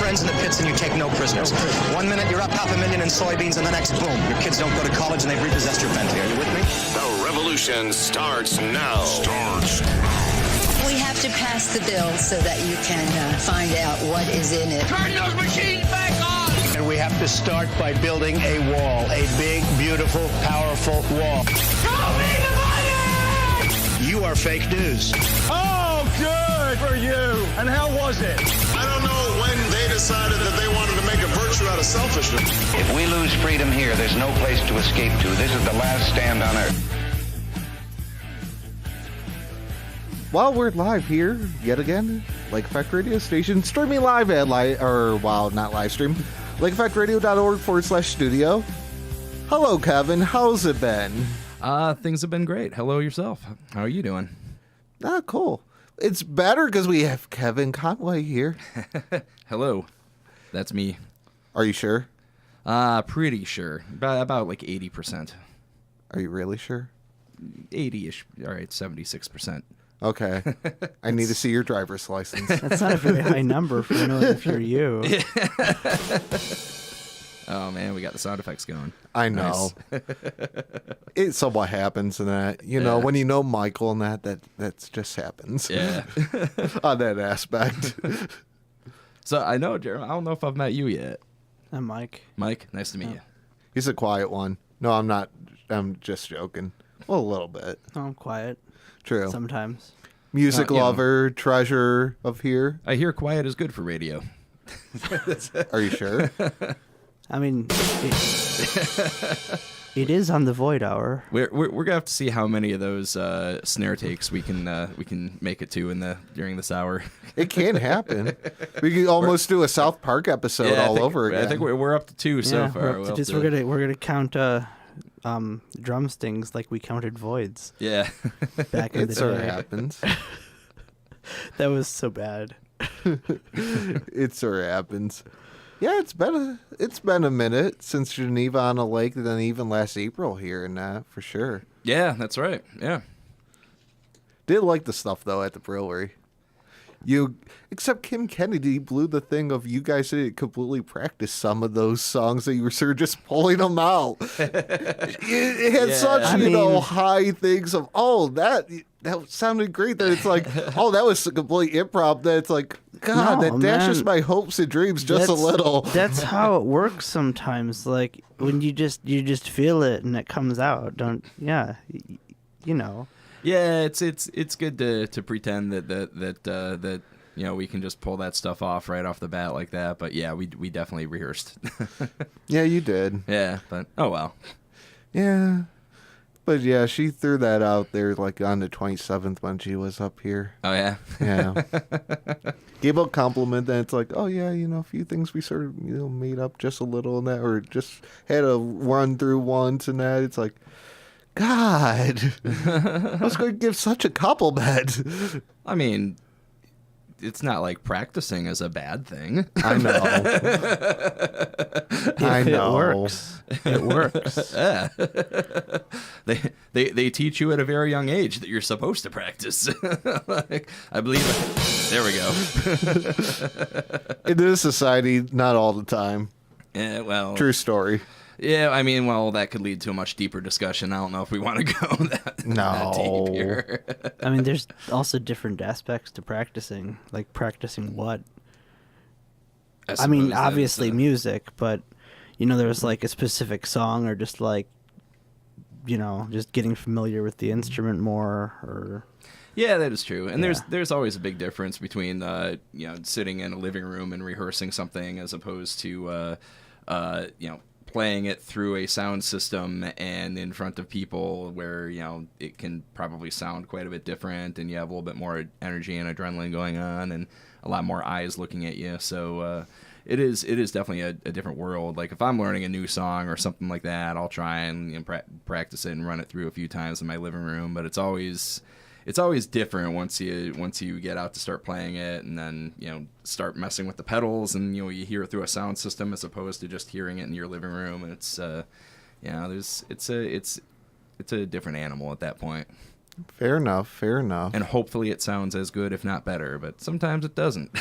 friends in the pits and you take no prisoners. 1 minute you're up $500,000 in soybeans, and the next, boom, your kids don't go to college and they've repossessed your Bentley. Are you with me? The revolution starts now. We have to pass the bill so that you can find out what is in it. Turn those machines back on! And we have to start by building a wall, a big, beautiful, powerful wall. Show me the money! You are fake news. Oh, good for you. And how was it? I don't know when they decided that they wanted to make a virtue out of selfishness. If we lose freedom here, there's no place to escape to. This is the last stand on Earth. While we're live here, yet again, Lake Effect Radio Station, streaming live at not live stream, lakeeffectradio.org/studio. Hello, Kevin. How's it been? Things have been great. Hello yourself. How are you doing? Cool. It's better because we have Kevin Conaway here. Hello. That's me. Are you sure? Pretty sure. About like 80%. Are you really sure? 80-ish. All right, 76%. Okay. I need to see your driver's license. That's not a very high number for knowing if you're you. Oh, man, we got the sound effects going. I know. Nice. It somewhat happens in that, know, when you know Michael and that just happens. Yeah. On that aspect. So I know, Jeremy, I don't know if I've met you yet. I'm Mike. Mike, nice to meet you. He's a quiet one. No, I'm not. I'm just joking. Well, a little bit. Oh, I'm quiet. True. Sometimes. Music lover, treasure of here. I hear quiet is good for radio. Are you sure? I mean, it is on the Void Hour. We're gonna have to see how many of those snare takes we can make it to during this hour. It can happen. We could almost do a South Park episode over again. I think we're up to 2 so far. We're gonna count drum stings like we counted voids. Yeah. Back in the day. It sort of happens. That was so bad. It sort of happens. Yeah, it's been a minute since Geneva on a Lake than even last April here and that for sure. Yeah, that's right. Yeah. Did like the stuff though at the brewery. Except Kim Kennedy blew the thing of you guys didn't completely practice some of those songs that you were sort of just pulling them out. It had such high things of that sounded great that it's like that was a complete improv that it's like God, that dashes my hopes and dreams just a little. That's how it works sometimes. Like when you just feel it and it comes out. Yeah, it's good to pretend that we can just pull that stuff off right off the bat like that. But yeah, we definitely rehearsed. Yeah, you did. Yeah, but oh well. Yeah. But yeah, she threw that out there like on the 27th when she was up here. Oh yeah? Yeah. Gave a compliment that it's like, oh yeah, a few things we sort of made up just a little and that, or just had a run through once and that. It's like, God, I was going to give such a compliment. I mean, it's not like practicing is a bad thing. I know. I know. It works. It works. Yeah. They teach you at a very young age that you're supposed to practice. I believe it. There we go. In this society, not all the time. Yeah, well. True story. Yeah, I mean, well, that could lead to a much deeper discussion. I don't know if we want to go that deep here. I mean, there's also different aspects to practicing. Like practicing what? I mean, obviously music, but, there's like a specific song or just like, just getting familiar with the instrument more or... Yeah, that is true. And there's always a big difference between, sitting in a living room and rehearsing something as opposed to, playing it through a sound system and in front of people where, it can probably sound quite a bit different and you have a little bit more energy and adrenaline going on and a lot more eyes looking at you. So it is definitely a different world. Like if I'm learning a new song or something like that, I'll try and practice it and run it through a few times in my living room. But it's always different once you get out to start playing it and then start messing with the pedals and you hear it through a sound system as opposed to just hearing it in your living room, and it's a different animal at that point. Fair enough. Fair enough. And hopefully it sounds as good, if not better. But sometimes it doesn't.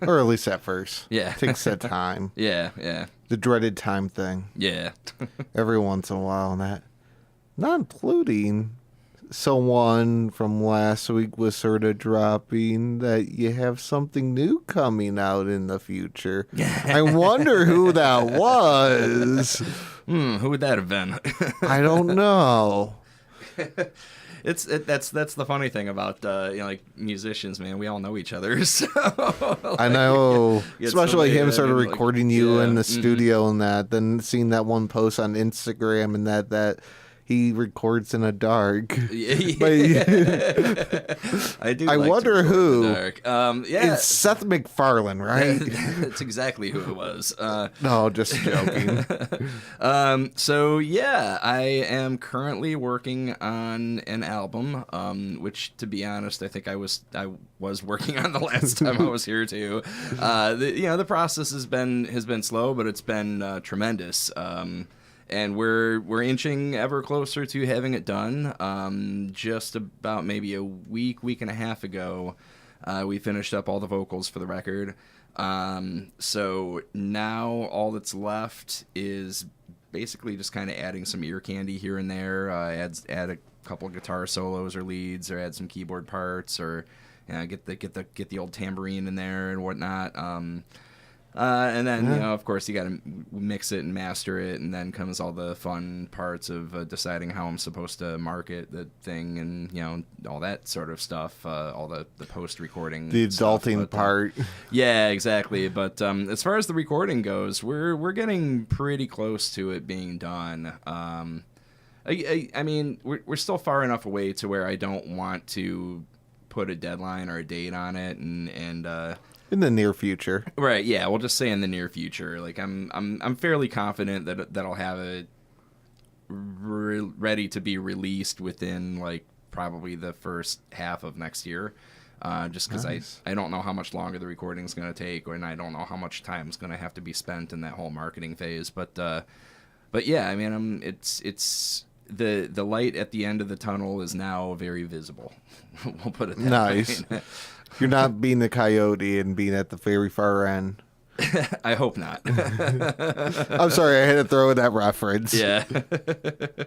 Or at least at first. Yeah. Takes that time. Yeah. The dreaded time thing. Yeah. Every once in a while, and that. Not including someone from last week was sort of dropping that you have something new coming out in the future. I wonder who that was. Who would that have been? I don't know. That's the funny thing about like musicians, man. We all know each other. So, I know, especially somebody him sort of recording you in the mm-hmm. studio and that. Then seeing that one post on Instagram and that he records in the dark. Yeah. I do. I wonder who. In the dark. Yeah, it's Seth MacFarlane, right? That's exactly who it was. No, just joking. So yeah, I am currently working on an album, which, to be honest, I think I was working on the last time I was here too. The process has been slow, but it's been tremendous. And we're inching ever closer to having it done. Just about maybe a week and a half ago, we finished up all the vocals for the record. So now all that's left is basically just kind of adding some ear candy here and there. Add a couple guitar solos or leads, or add some keyboard parts, or get the old tambourine in there and whatnot. And then, of course, you got to mix it and master it, and then comes all the fun parts of deciding how I'm supposed to market the thing, and all that sort of stuff, all the post-recording, the adulting part. Yeah, exactly. But as far as the recording goes, we're getting pretty close to it being done. I mean, we're still far enough away to where I don't want to put a deadline or a date on it, and in the near future. Right, yeah, we'll just say in the near future. Like I'm fairly confident that I'll have it ready to be released within like probably the first half of next year. Just because nice. I don't know how much longer the recording is going to take, and I don't know how much time is going to have to be spent in that whole marketing phase. But yeah, I mean, it's the light at the end of the tunnel is now very visible. We'll put it that nice. way. You're not being the coyote and being at the very far end. I hope not. I'm sorry, I had to throw in that reference. Yeah.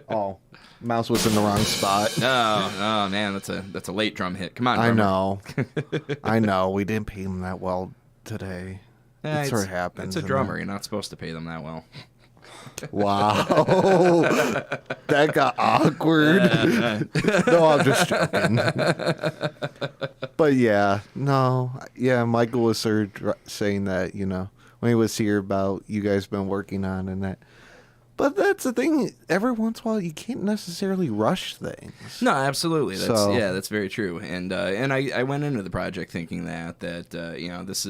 Oh, mouse was in the wrong spot. Oh man, that's a late drum hit. Come on, drummer. I know. We didn't pay him that well today. It sort of happens. It's a drummer. You're not supposed to pay them that well. Wow. That got awkward. No, I'm just joking. But yeah, Michael was sort of saying that, when he was here about you guys been working on and that. But that's the thing. Every once in a while, you can't necessarily rush things. No, absolutely. That's very true. And I went into the project thinking that this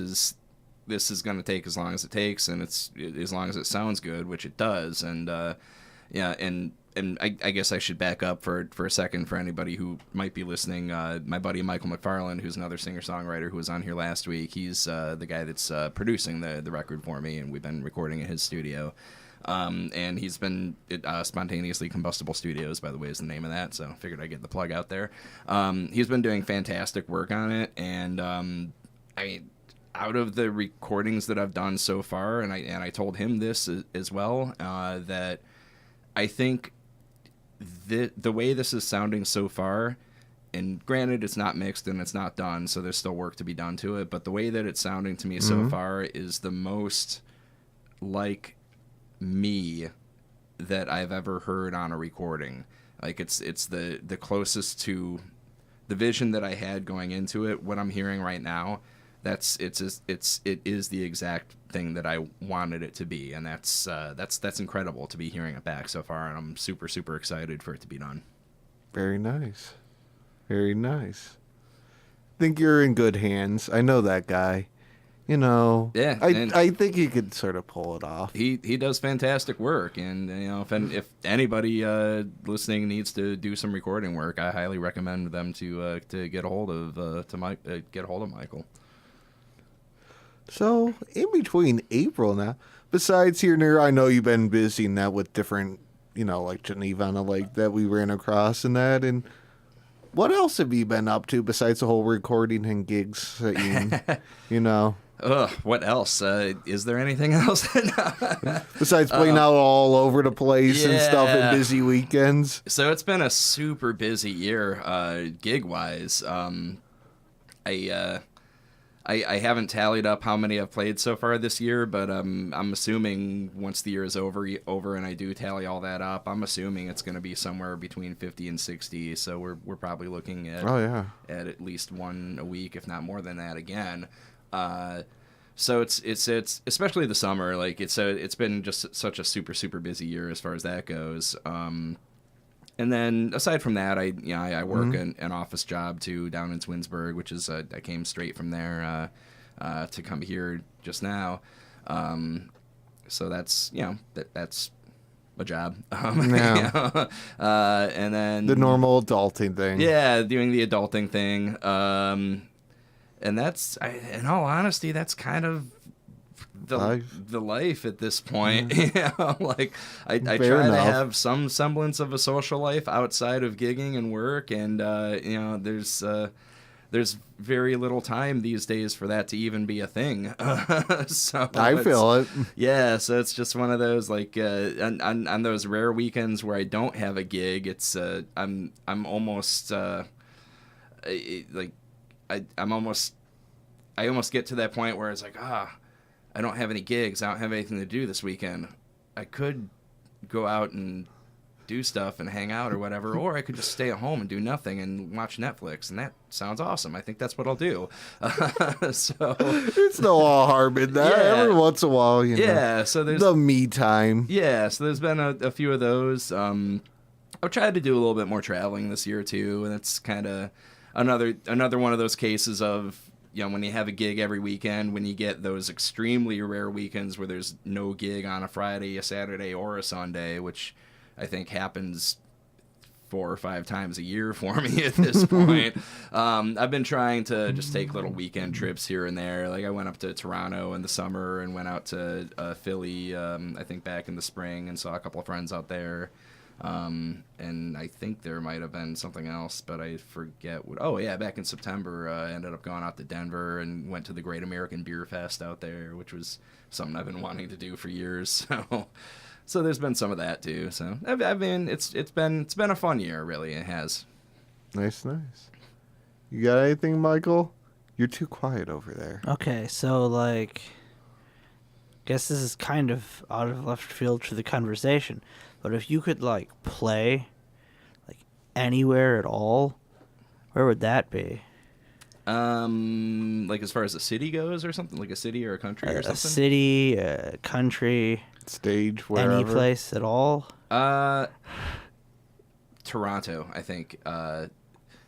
is going to take as long as it takes, and it's as long as it sounds good, which it does. And and I guess I should back up for a second for anybody who might be listening. My buddy Michael McFarland, who's another singer-songwriter who was on here last week, he's the guy that's producing the record for me, and we've been recording in his studio. And he's been Spontaneously Combustible Studios, by the way, is the name of that, so I figured I'd get the plug out there. He's been doing fantastic work on it, and out of the recordings that I've done so far, and I told him this as well, that I think the way this is sounding so far, and granted it's not mixed and it's not done, so there's still work to be done to it, but the way that it's sounding to me so far is the most like me that I've ever heard on a recording. Like it's the closest to the vision that I had going into it. What I'm hearing right now, it is the exact thing that I wanted it to be, and that's incredible to be hearing it back so far, and I'm super, super excited for it to be done. Very nice. Very nice. Think you're in good hands. I know that guy. Yeah, I think he could sort of pull it off. He does fantastic work, and if anybody listening needs to do some recording work, I highly recommend them to get a hold of Michael. So in between April now, besides here and there, I know you've been busy now with different, like Geneva and like that we ran across and that. And What else have you been up to besides the whole recording and gigs that you know? Ugh, what else? Is there anything else? Besides playing out all over the place and stuff yeah. and busy weekends? So it's been a super busy year, gig-wise. I haven't tallied up how many I've played so far this year, but I'm assuming once the year is over and I do tally all that up, I'm assuming it's going to be somewhere between 50 and 60. So we're probably looking at at least one a week, if not more than that again. So it's especially the summer, like it's been just such a super busy year as far as that goes. And then aside from that, I work an office job too down in Twinsburg, which is I came straight from there to come here just now. So that's that's a job. And then the normal adulting thing. Yeah, doing the adulting thing. And that's, in all honesty, that's kind of the life at this point. You know, like I try to have some semblance of a social life outside of gigging and work, and you know, there's very little time these days for that to even be a thing. So I feel it. Yeah, so it's just one of those, like on those rare weekends where I don't have a gig, it's I'm almost like I almost get to that point where it's like, I don't have any gigs. I don't have anything to do this weekend. I could go out and do stuff and hang out or whatever, or I could just stay at home and do nothing and watch Netflix, and that sounds awesome. I think that's what I'll do. So it's no harm in that. Yeah. Every once in a while, you know. So there's the me time. Yeah, so there's been a few of those. I've tried to do a little bit more traveling this year too, and it's kind of another one of those cases of, you know, when you have a gig every weekend, when you get those extremely rare weekends where there's no gig on a Friday, a Saturday, or a Sunday, which I think happens 4 or 5 times a year for me at this point. I've been trying to just take little weekend trips here and there. Like I went up to Toronto in the summer and went out to Philly, I think back in the spring, and saw a couple of friends out there. And I think there might have been something else, but I forget what. Oh yeah, back in September, I ended up going out to Denver and went to the Great American Beer Fest out there, which was something I've been wanting to do for years. So there's been some of that too. So I mean, it's been a fun year, really. It has. Nice. You got anything, Michael? You're too quiet over there. Okay, so like, guess this is kind of out of left field for the conversation. But if you could, like, play, like, anywhere at all, where would that be? Like, as far as a city goes or something? Like a city or a country or something? A city, a country. Stage, wherever. Any place at all? Toronto, I think.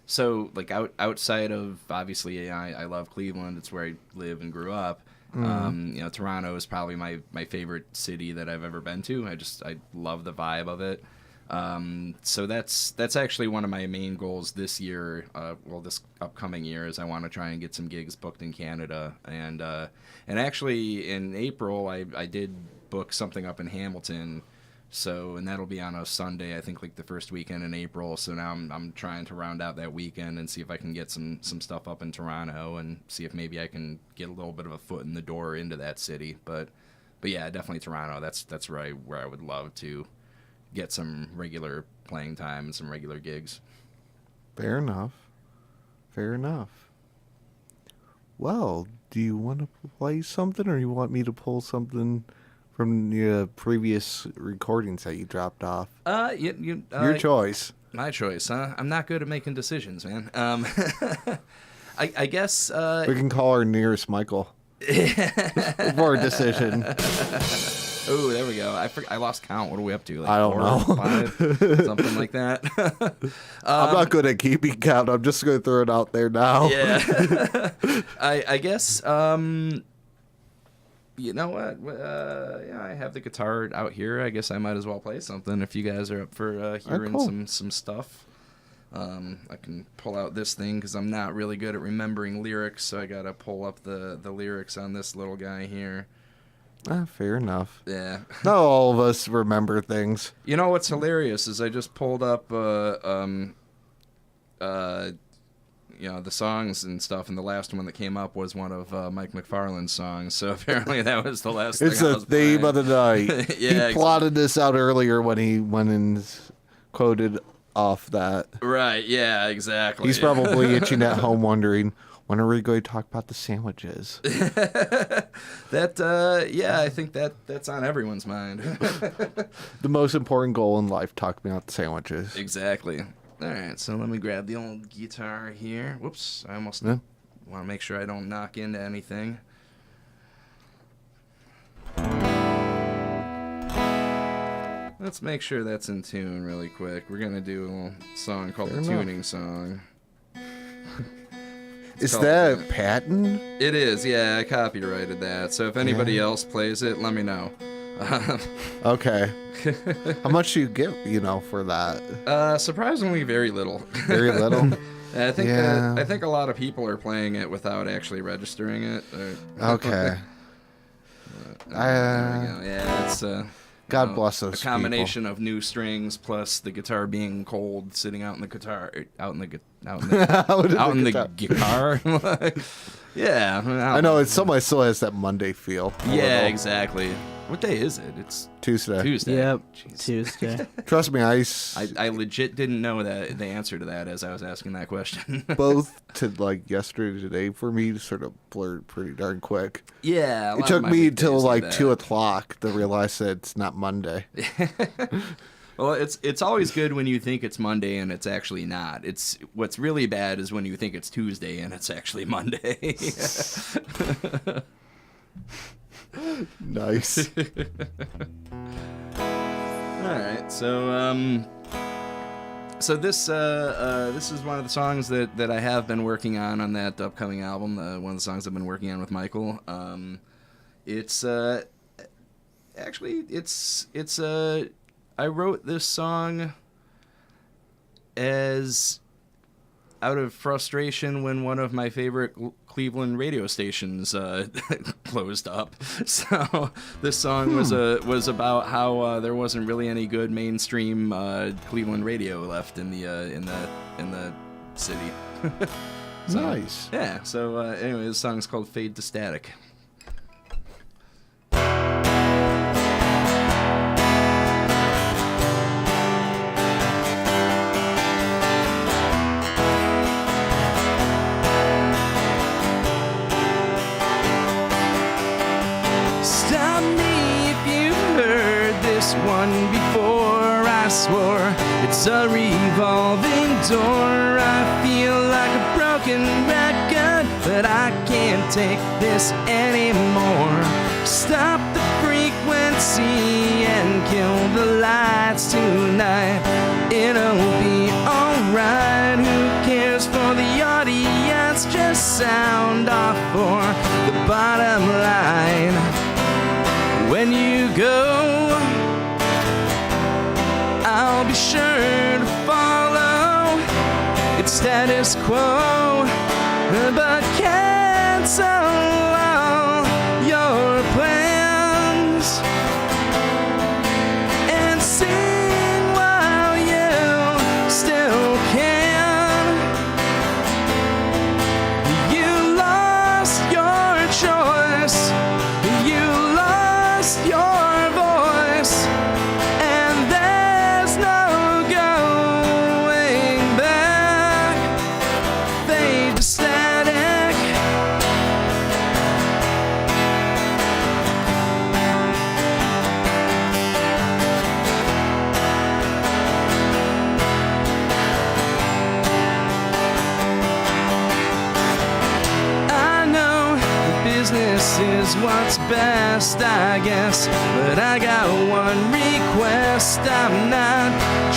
So, like, outside of, obviously, I love Cleveland. It's where I live and grew up. You know, Toronto is probably my favorite city that I've ever been to. I love the vibe of it. So that's actually one of my main goals this year. This upcoming year is I want to try and get some gigs booked in Canada. And actually in April I did book something up in Hamilton. And that'll be on a Sunday, I think, like the first weekend in April. So now I'm trying to round out that weekend and see if I can get some stuff up in Toronto and see if maybe I can get a little bit of a foot in the door into that city. But yeah, definitely Toronto. That's where I would love to get some regular playing time and some regular gigs. Fair enough. Well, do you want to play something, or you want me to pull something from the previous recordings that you dropped off? Your choice. My choice, huh? I'm not good at making decisions, man. I guess we can call our nearest Michael for a decision. Oh, there we go. I lost count. What are we up to? Like I don't 4, know. 5, something like that. I'm not good at keeping count. I'm just going to throw it out there now. Yeah. I guess. You know what? Yeah, I have the guitar out here. I guess I might as well play something if you guys are up for hearing cool. some stuff. I can pull out this thing because I'm not really good at remembering lyrics, so I gotta pull up the lyrics on this little guy here. Fair enough. Yeah. Not all of us remember things. You know what's hilarious is I just pulled up the songs and stuff, and the last one that came up was one of Mike McFarlane's songs. So apparently that was the last thing. It's a theme of the night. Yeah, he plotted this out earlier when he went and quoted off that. Right, yeah, exactly. He's probably itching at home wondering, when are we going to talk about the sandwiches? I think that's on everyone's mind. The most important goal in life, talking about the sandwiches. Exactly. All right, so let me grab the old guitar here. Whoops, I almost want to make sure I don't knock into anything. Let's make sure that's in tune really quick. We're going to do a little song called the Tuning Song. Is that patent? It is, yeah, I copyrighted that. So if anybody else plays it, let me know. Okay. How much do you get, for that? Surprisingly, very little. Very little? I think a lot of people are playing it without actually registering it. Okay. There we go. Yeah, it's God bless those a combination of new strings plus the guitar being cold, sitting out in the guitar, out in the guitar. Yeah, I know. Somebody still has that Monday feel. Yeah, exactly. What day is it? It's Tuesday. Yep, Jeez. Tuesday. Trust me, I legit didn't know the answer to that as I was asking that question. Both to yesterday today for me to sort of blurred pretty darn quick. Yeah, it took me till 2:00 to realize that it's not Monday. Well, it's always good when you think it's Monday and it's actually not. It's what's really bad is when you think it's Tuesday and it's actually Monday. Nice. All right, so this is one of the songs that I have been working on that upcoming album. One of the songs I've been working on with Michael. It's I wrote this song as out of frustration when one of my favorite Cleveland radio stations closed up. So this song was about how there wasn't really any good mainstream Cleveland radio left in the city. So, nice. Yeah. So anyway, this song's called "Fade to Static." One before I swore it's a revolving door. I feel like a broken record, but I can't take this anymore. Stop the frequency and kill the lights tonight. It'll be alright. Who cares for the audience? Just sound off for the bottom line. When you go, I'll be sure to follow. It's status quo, but cancel all your plans and sing while you still can. You lost your choice. You lost your voice. And there's no going back. Fade to static. I know the business is what's best, I guess, but I got one request. I'm not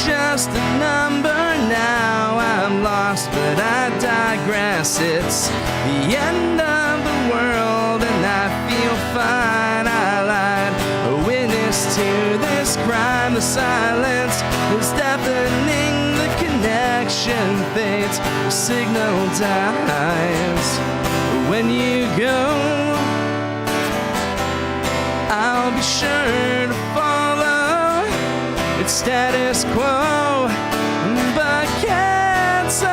just a number now. I'm lost, but I digress. It's the end of the world, and I feel fine. I lied, a witness to this crime. The silence is deafening. The connection fades. The signal dies. When you go, I'll be sure to follow. It's status quo, but cancel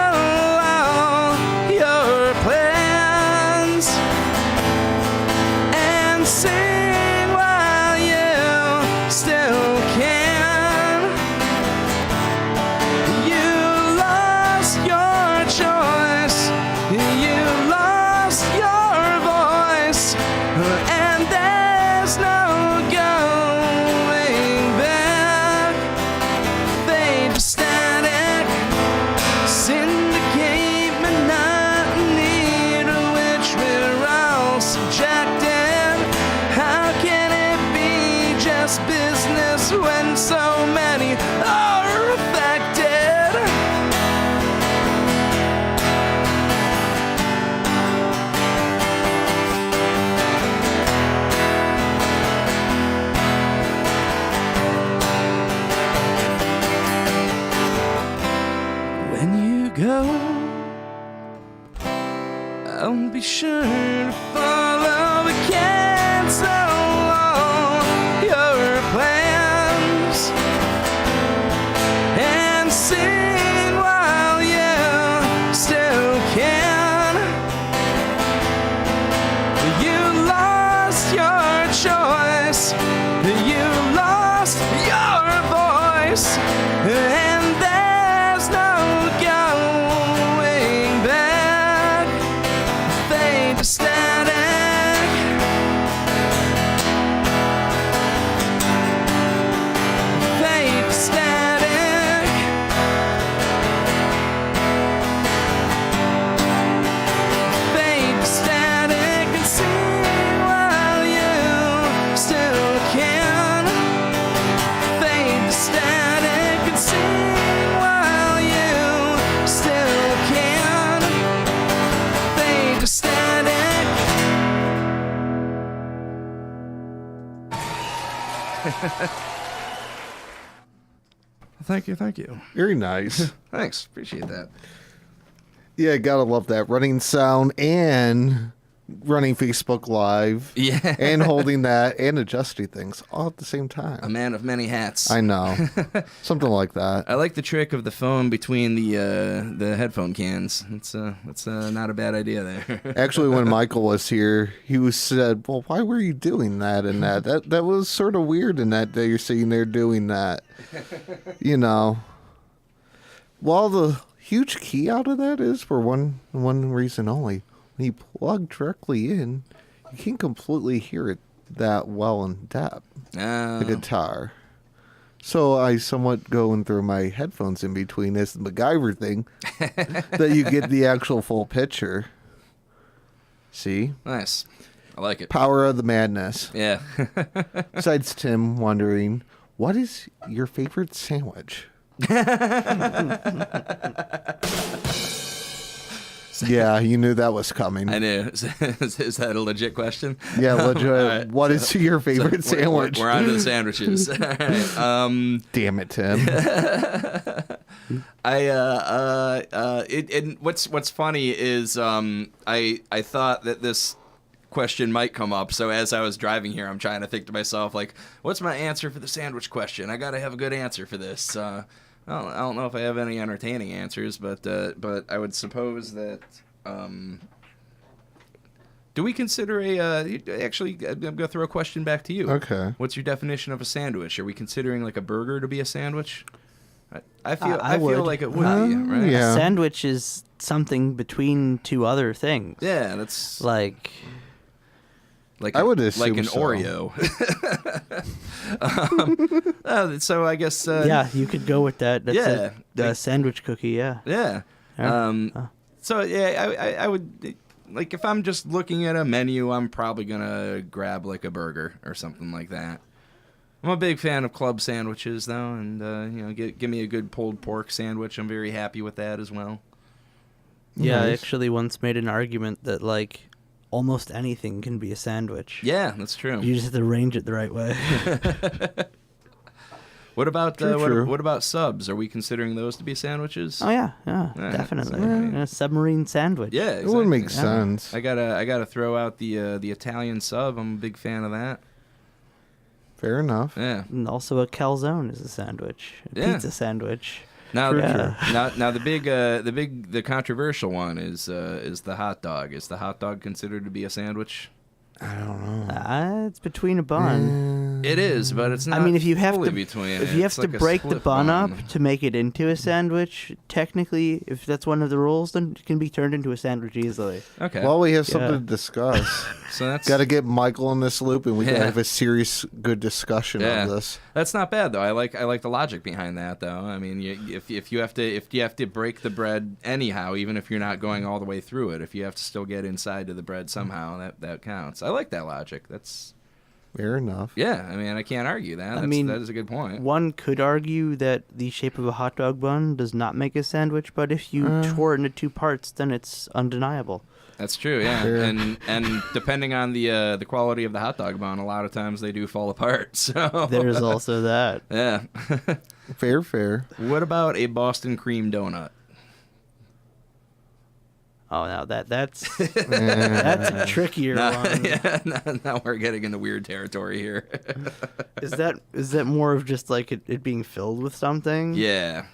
I'll be sure to follow but cancel all your plans and sing while you still can. You lost your choice, you lost your voice, and there's no going back. Fade to static. Fade to static. Fade to static and sing while you still can. Fade to static and sing while you still can. Fade to static. Thank you. Very nice. Thanks, appreciate that. Yeah, gotta love that. Running sound and running Facebook Live. Yeah. And holding that and adjusting things all at the same time. A man of many hats. I know. Something like that. I like the trick of the phone between the headphone cans. It's not a bad idea there. Actually, when Michael was here, he said, well, why were you doing that and that? That was sort of weird in that you're sitting there doing that. You know. Well, the huge key out of that is for one reason only. When you plug directly in, you can't completely hear it that well in depth, the guitar. So I somewhat going through my headphones in between this MacGyver thing that you get the actual full picture. See? Nice. I like it. Power of the madness. Yeah. Besides Tim wondering, what is your favorite sandwich? Yeah, you knew that was coming. I knew. Is that a legit question? Yeah, legit. Right. What is your favorite sandwich? We're on to the sandwiches. All right. Damn it, Tim. What's funny is I thought that this question might come up, so as I was driving here, I'm trying to think to myself, like, what's my answer for the sandwich question? I gotta have a good answer for this. I don't know if I have any entertaining answers, but I would suppose that. Do we consider actually, I'm gonna throw a question back to you. Okay. What's your definition of a sandwich? Are we considering like a burger to be a sandwich? I feel like it would be, right? Yeah. A sandwich is something between two other things. Yeah, that's like I would assume like an so. Oreo. So I guess yeah, you could go with that. That's yeah, a sandwich cookie. Yeah. Yeah. So yeah, I would, like, if I'm just looking at a menu, I'm probably gonna grab like a burger or something like that. I'm a big fan of club sandwiches though, and give me a good pulled pork sandwich. I'm very happy with that as well. Yeah, I Nice. actually once made an argument that like almost anything can be a sandwich. Yeah, that's true. You just have to arrange it the right way. What about True. what about subs? Are we considering those to be sandwiches? Oh yeah, Yeah, definitely. so- A submarine sandwich. Yeah, It would make exactly. sense. I gotta throw out the Italian sub. I'm a big fan of that. Fair enough. Yeah. And also a calzone is a sandwich. A Yeah. pizza sandwich. Now, True. now the controversial one is the hot dog. Is the hot dog considered to be a sandwich? I don't know. It's between a bun. It is, but it's not. I mean, if you have fully to, between. if you have It's to like a break the split bun up to make it into a sandwich, technically, if that's one of the rules, then it can be turned into a sandwich easily. Okay. Well, we have something Yeah. to discuss. so that's Got to get Michael in this loop, and we Yeah. can have a serious, good discussion Yeah. of this. That's not bad though. I like the logic behind that though. I mean, if you have to break the bread anyhow, even if you're not going all the way through it, if you have to still get inside to the bread somehow, that counts. I like that logic. That's Fair enough. yeah. I mean, I can't argue that. That is a good point. One could argue that the shape of a hot dog bun does not make a sandwich, but if you tore it into two parts, then it's undeniable. That's true, yeah. Sure. And depending on the quality of the hot dog bun, a lot of times they do fall apart. So There's also that. yeah. Fair. What about a Boston cream donut? Oh, now that's a trickier one. Yeah, now we're getting into weird territory here. Is that more of just like it being filled with something? Yeah.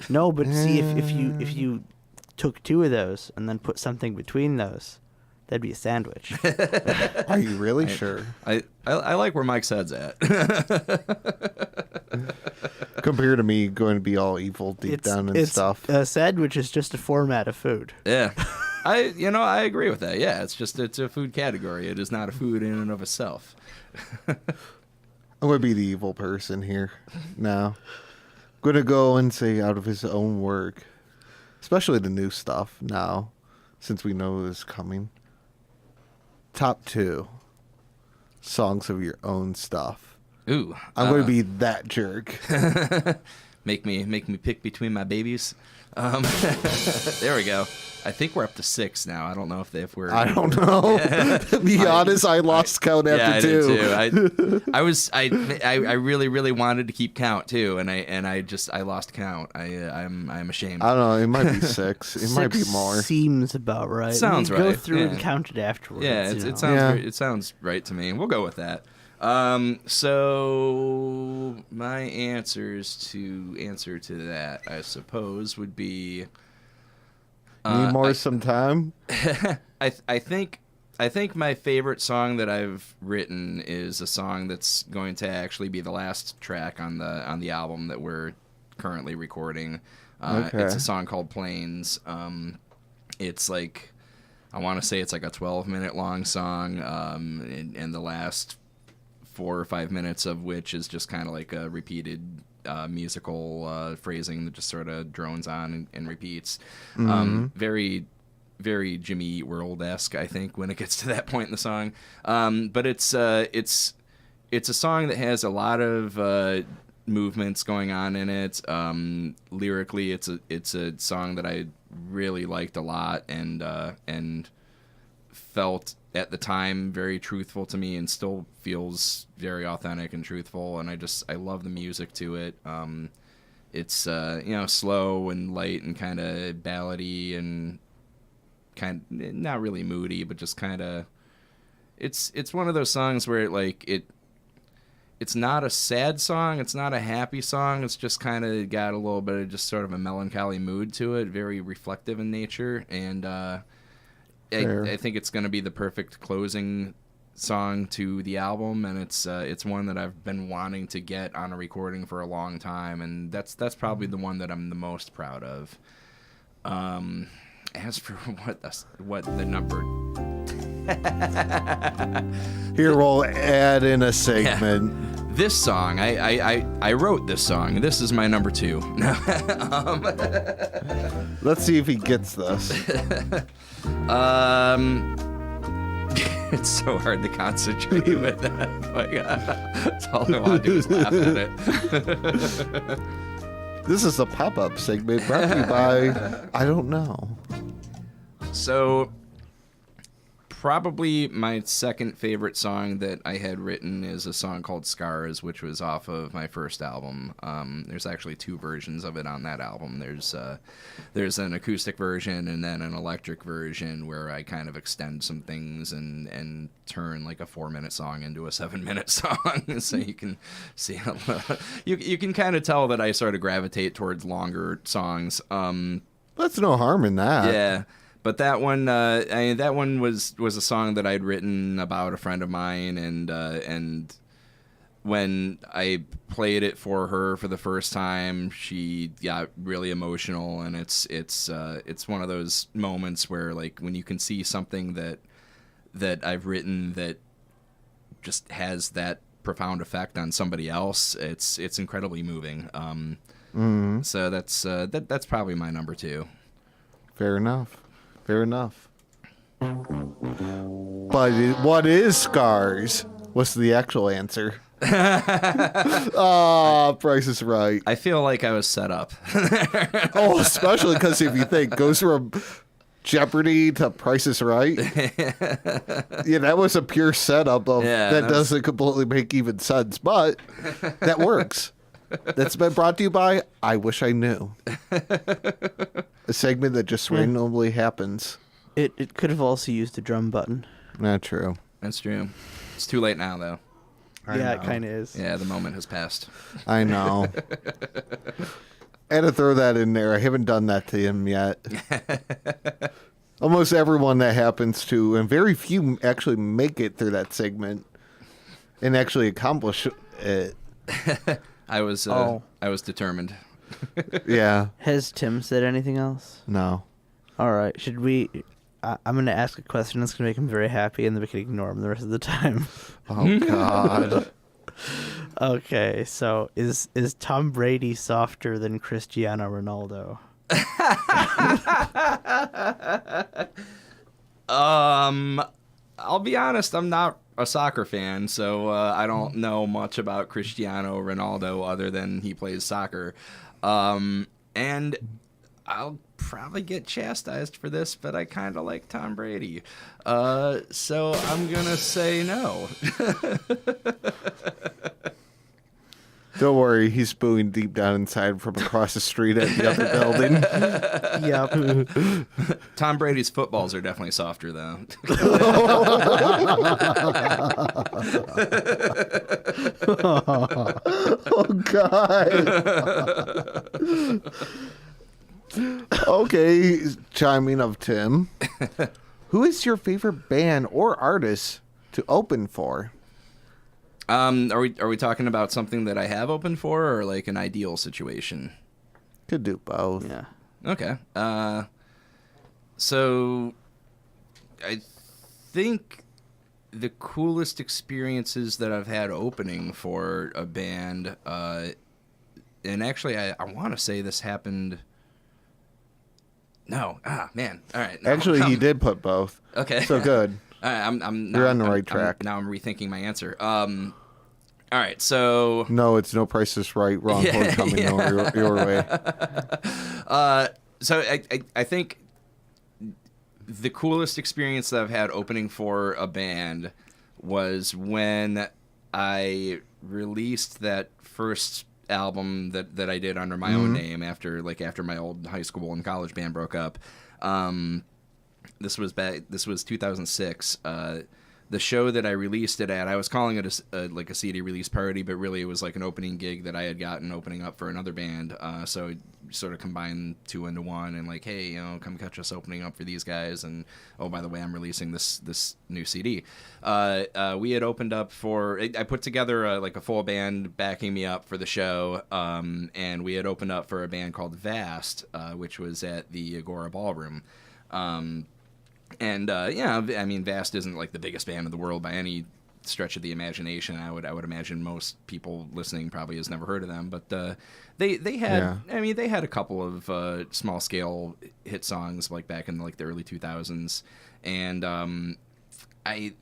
No, but see, if you took two of those and then put something between those, that'd be a sandwich. Are you really sure? I like where Mike's head's at. Compared to me going to be all evil deep down and stuff. A sandwich is just a format of food. Yeah. I agree with that. Yeah, it's a food category. It is not a food in and of itself. I'm going to be the evil person here now. I'm going to go and say out of his own work, especially the new stuff now, since we know it's coming. Top 2 songs of your own stuff. Ooh. I'm going to be that jerk. Make me pick between my babies. There we go. I think we're up to 6 now. I don't know if we're. I don't know. To be honest, I lost count after 2. I did too. I really, really wanted to keep count too, and I lost count. I'm ashamed. I don't know. It might be 6. It might be more. Seems about right. Sounds right. Go through and count it afterwards. Yeah, it sounds right to me. We'll go with that. So my answer to that, I suppose, would be. Need more some time? I think my favorite song that I've written is a song that's going to actually be the last track on the album that we're currently recording. Okay. It's a song called Planes. It's like, I want to say it's like a 12-minute long song, and the last 4 or 5 minutes of which is just kind of like a repeated musical phrasing that just sort of drones on and repeats. Mm-hmm. Very, very Jimmy Eat World-esque, I think, when it gets to that point in the song. But it's a song that has a lot of movements going on in it. Lyrically, it's a song that I really liked a lot and felt at the time very truthful to me, and still feels very authentic and truthful. And I love the music to it. It's slow and light and kind of ballady and kind of not really moody, but just kind of it's one of those songs where it's not a sad song, it's not a happy song, it's just kind of got a little bit of just sort of a melancholy mood to it, very reflective in nature. And I think it's going to be the perfect closing song to the album, and it's one that I've been wanting to get on a recording for a long time, and that's probably the one that I'm the most proud of. As for what the number. Here we'll add in a segment. Yeah. This song, I wrote this song. This is my number 2. Let's see if he gets this. It's so hard to concentrate with that. That's all I want to do is laugh at it. This is a pop-up segment brought to you by I don't know. So, probably my second favorite song that I had written is a song called Scars, which was off of my first album. There's actually 2 versions of it on that album. There's an acoustic version and then an electric version where I kind of extend some things and turn like a 4-minute song into a 7-minute song. So you can see you can kind of tell that I sort of gravitate towards longer songs. That's no harm in that. Yeah. But that one was a song that I'd written about a friend of mine, and when I played it for her for the first time, she got really emotional, and it's one of those moments where, like, when you can see something that I've written that just has that profound effect on somebody else, it's incredibly moving. So that's probably my number 2. Fair enough. But what is Scars? What's the actual answer? Price is Right. I feel like I was set up. Oh, especially because if you think goes from Jeopardy to Price is Right. Yeah, that was a pure setup of that doesn't completely make even sense, but that works. That's been brought to you by I Wish I Knew. A segment that just randomly happens. It could have also used a drum button. Not true. That's true. It's too late now, though. It kind of is. Yeah, the moment has passed. I know. I had to throw that in there. I haven't done that to him yet. Almost everyone that happens to, and very few actually make it through that segment and actually accomplish it. I was determined. Yeah. Has Tim said anything else? No. All right. Should we? I'm going to ask a question that's going to make him very happy, and then we can ignore him the rest of the time. Oh God. Okay. So is Tom Brady softer than Cristiano Ronaldo? I'll be honest, I'm not a soccer fan, so I don't know much about Cristiano Ronaldo other than he plays soccer. And I'll probably get chastised for this, but I kind of like Tom Brady. So I'm going to say no. Don't worry, he's booing deep down inside from across the street at the other building. Yep. Tom Brady's footballs are definitely softer, though. Oh, God. Okay, chiming of Tim. Who is your favorite band or artist to open for? Are we talking about something that I have opened for, or like an ideal situation? Could do both. Yeah. Okay. So I think the coolest experiences that I've had opening for a band, and actually I want to say this happened. No, man. All right. No, Actually, he did put both. Okay. So good. You're on the right track. Now I'm rethinking my answer. All right, so no, it's no Price is Right. Wrong one coming your way. So I think the coolest experience that I've had opening for a band was when I released that first album that I did under my own name after my old high school and college band broke up. This was 2006. The show that I released it at, I was calling it a CD release party, but really it was like an opening gig that I had gotten opening up for another band. So it sort of combined two into one, and like, hey, come catch us opening up for these guys. And oh, by the way, I'm releasing this new CD. We had opened up for. I put together a full band backing me up for the show, and we had opened up for a band called Vast, which was at the Agora Ballroom. And I mean, Vast isn't like the biggest band in the world by any stretch of the imagination. I would imagine most people listening probably has never heard of them, but they had they had a couple of small scale hit songs like back in like the early 2000s, and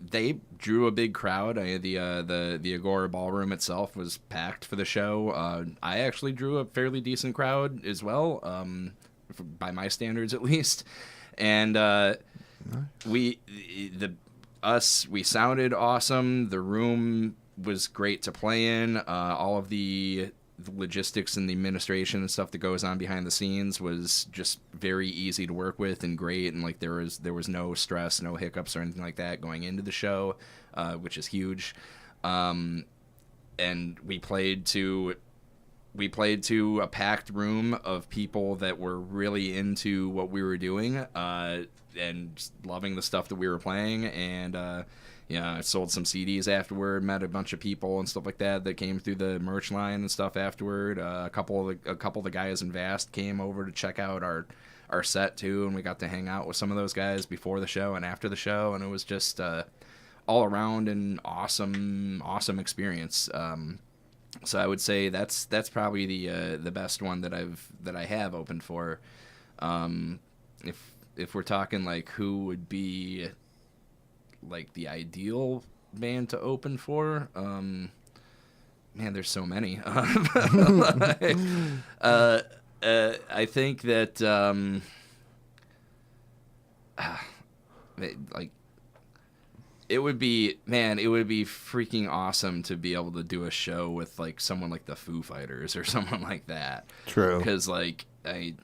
they drew a big crowd. The Agora Ballroom itself was packed for the show. I actually drew a fairly decent crowd as well, by my standards at least, and. We sounded awesome. The room was great to play in. All of the logistics and the administration and stuff that goes on behind the scenes was just very easy to work with and great. And like there was no stress, no hiccups or anything like that going into the show, which is huge. And we played to a packed room of people that were really into what we were doing, and just loving the stuff that we were playing. And I sold some CDs afterward, met a bunch of people and stuff like that came through the merch line and stuff afterward. A couple of the guys in Vast came over to check out our set too, and we got to hang out with some of those guys before the show and after the show, and it was just all around an awesome experience. So I would say that's probably the best one that I have opened for. If we're talking like who would be like the ideal band to open for, man, there's so many. I think that like it would be freaking awesome to be able to do a show with like someone like the Foo Fighters or someone like that. True. Because like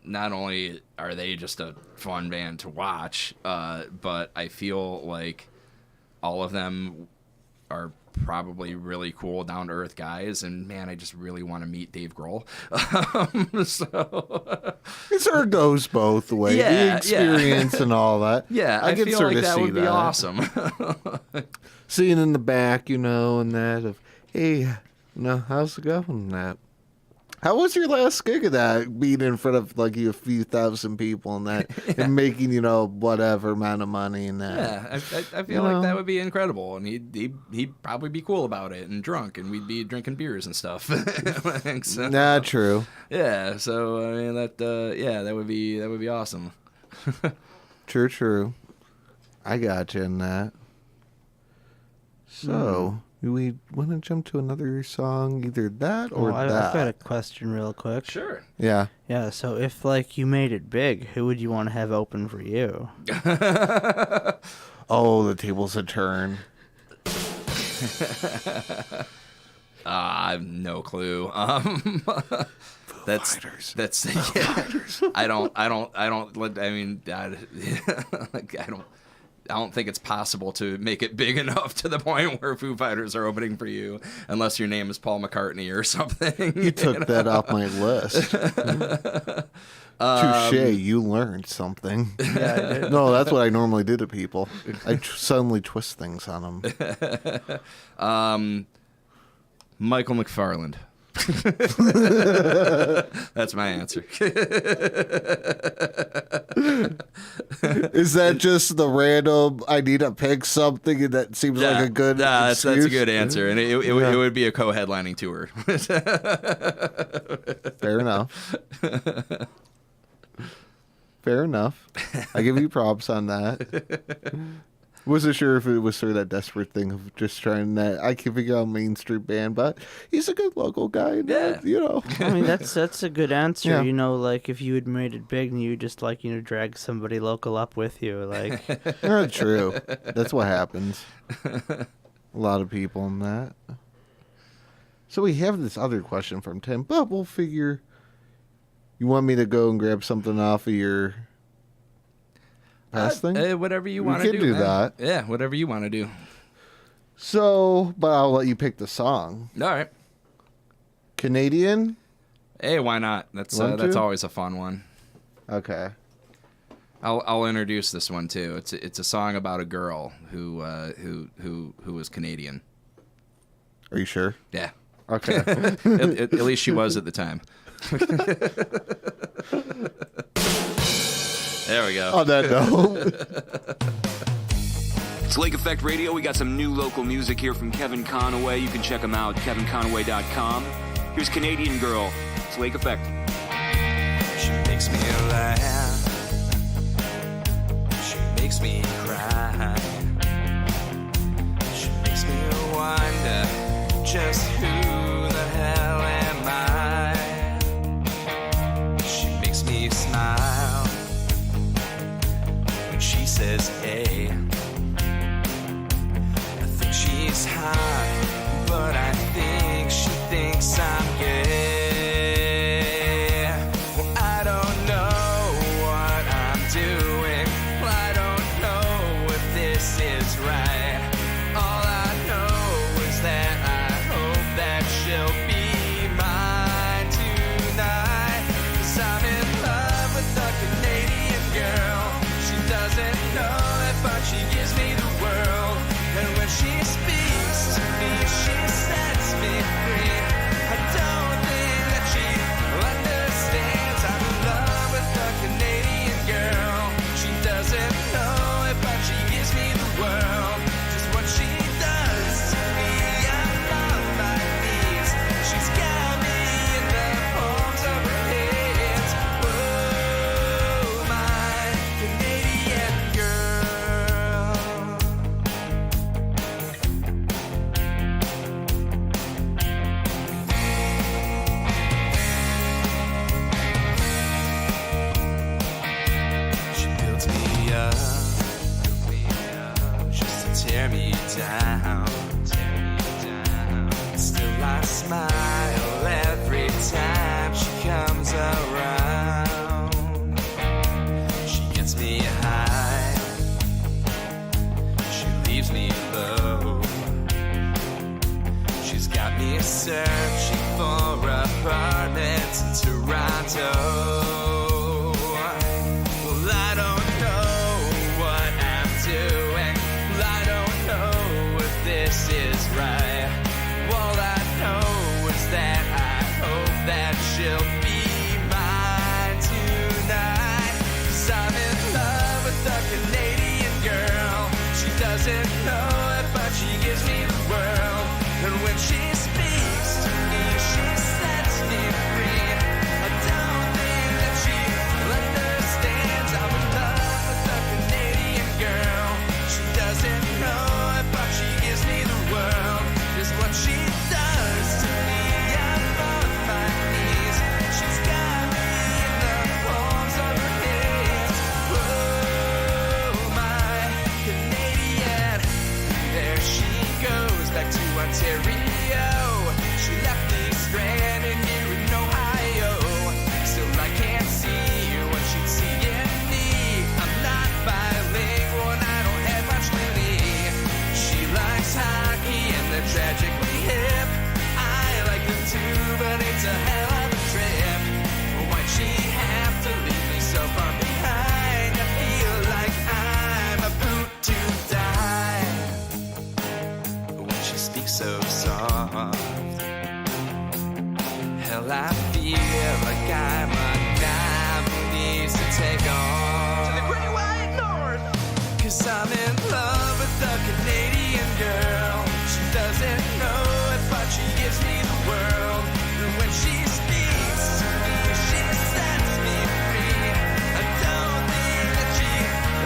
not only are they just a fun band to watch, but I feel like all of them are probably really cool, down to earth guys, and man, I just really want to meet Dave Grohl. So it sort of goes both ways, the experience and all that. Yeah, I can feel sort like of that see would be awesome. Seeing in the back, and that of, hey, how's it going? And that. How was your last gig of that? Being in front of like a few thousand people and that, and making whatever amount of money and that. Yeah, I feel like that would be incredible, and he'd probably be cool about it and drunk, and we'd be drinking beers and stuff. I think so. Nah, true. Yeah, so I mean that would be awesome. True. I got you in that. So. We want to jump to another song, either that or that. I've got a question real quick. Sure. Yeah. Yeah, so if, like, you made it big, who would you want to have open for you? Oh, the tables had turned. I have no clue. That's I don't think it's possible to make it big enough to the point where Foo Fighters are opening for you, unless your name is Paul McCartney or something. You took that off my list. Touche, you learned something. Yeah, I did. No, that's what I normally do to people. I suddenly twist things on them. Michael McFarland. That's my answer. Is that just the random, I need to pick something, and that seems like a good that's a excuse? good answer, and it would be a co-headlining tour. Fair enough. Fair enough. I give you props on that. Wasn't sure if it was sort of that desperate thing of just trying that. I can figure out a Main Street band, but he's a good local guy. Yeah. I mean, that's a good answer. Yeah. Like if you had made it big and you just drag somebody local up with you, like. True. That's what happens. A lot of people in that. So we have this other question from Tim, but we'll figure. You want me to go and grab something off of your past thing? Whatever you want to do. We can do that. Yeah, whatever you want to do. So, but I'll let you pick the song. All right. Canadian? Hey, why not? That's always a fun one. Okay. I'll introduce this one too. It's a song about a girl who was Canadian. Are you sure? Yeah. Okay. At least she was at the time. There we go. On that note. It's Lake Effect Radio. We got some new local music here from Kevin Conaway. You can check him out, kevinconaway.com. Here's Canadian Girl. It's Lake Effect. She makes me laugh. She makes me cry. She makes me wonder just who the hell am I? She makes me smile when she says hey. I think she's hot, but I think she thinks I'm gay. Well, I don't know what I'm doing. Well, I don't know if this is right. All I know is that I hope that she'll be mine tonight. 'Cause I'm in love with a Canadian girl. She doesn't know it, but she gives me the world. And when she speaks to me, she sets me free. I don't think tear me down. Still I smile every time she comes around. She gets me high, she leaves me low. She's got me searching for apartments in Toronto. Well, I don't know what I'm doing. Well, I don't know if this is right. All I know is that I hope that she'll be mine tonight. 'Cause I'm in love with a Canadian girl. She doesn't know it, but she gives me the world. And when she speaks to me, she sets me free. I don't think that she understands. I'm in love with a Canadian girl. She doesn't know it, but she gives me the world. Is what she does to me. I'm on my knees. She's got me in the palms of her hands. Oh, my Canadian. There she goes back to Ontario. She left me stranded here in Ohio. Still I can't see what she'd see in me. I'm not bilingual and I don't have much money. She likes hockey and the tragically hip. I like them too, but it's a hell of a trip. Why'd she have to leave me so far behind? I feel like I'm about to die. When she speaks so soft, hell, I feel like I'm a guy who needs to take off to the Great White North. 'Cause I'm in love with a Canadian girl. She doesn't know it, but she gives me the world. And when she speaks to me, she sets me free. I don't think that she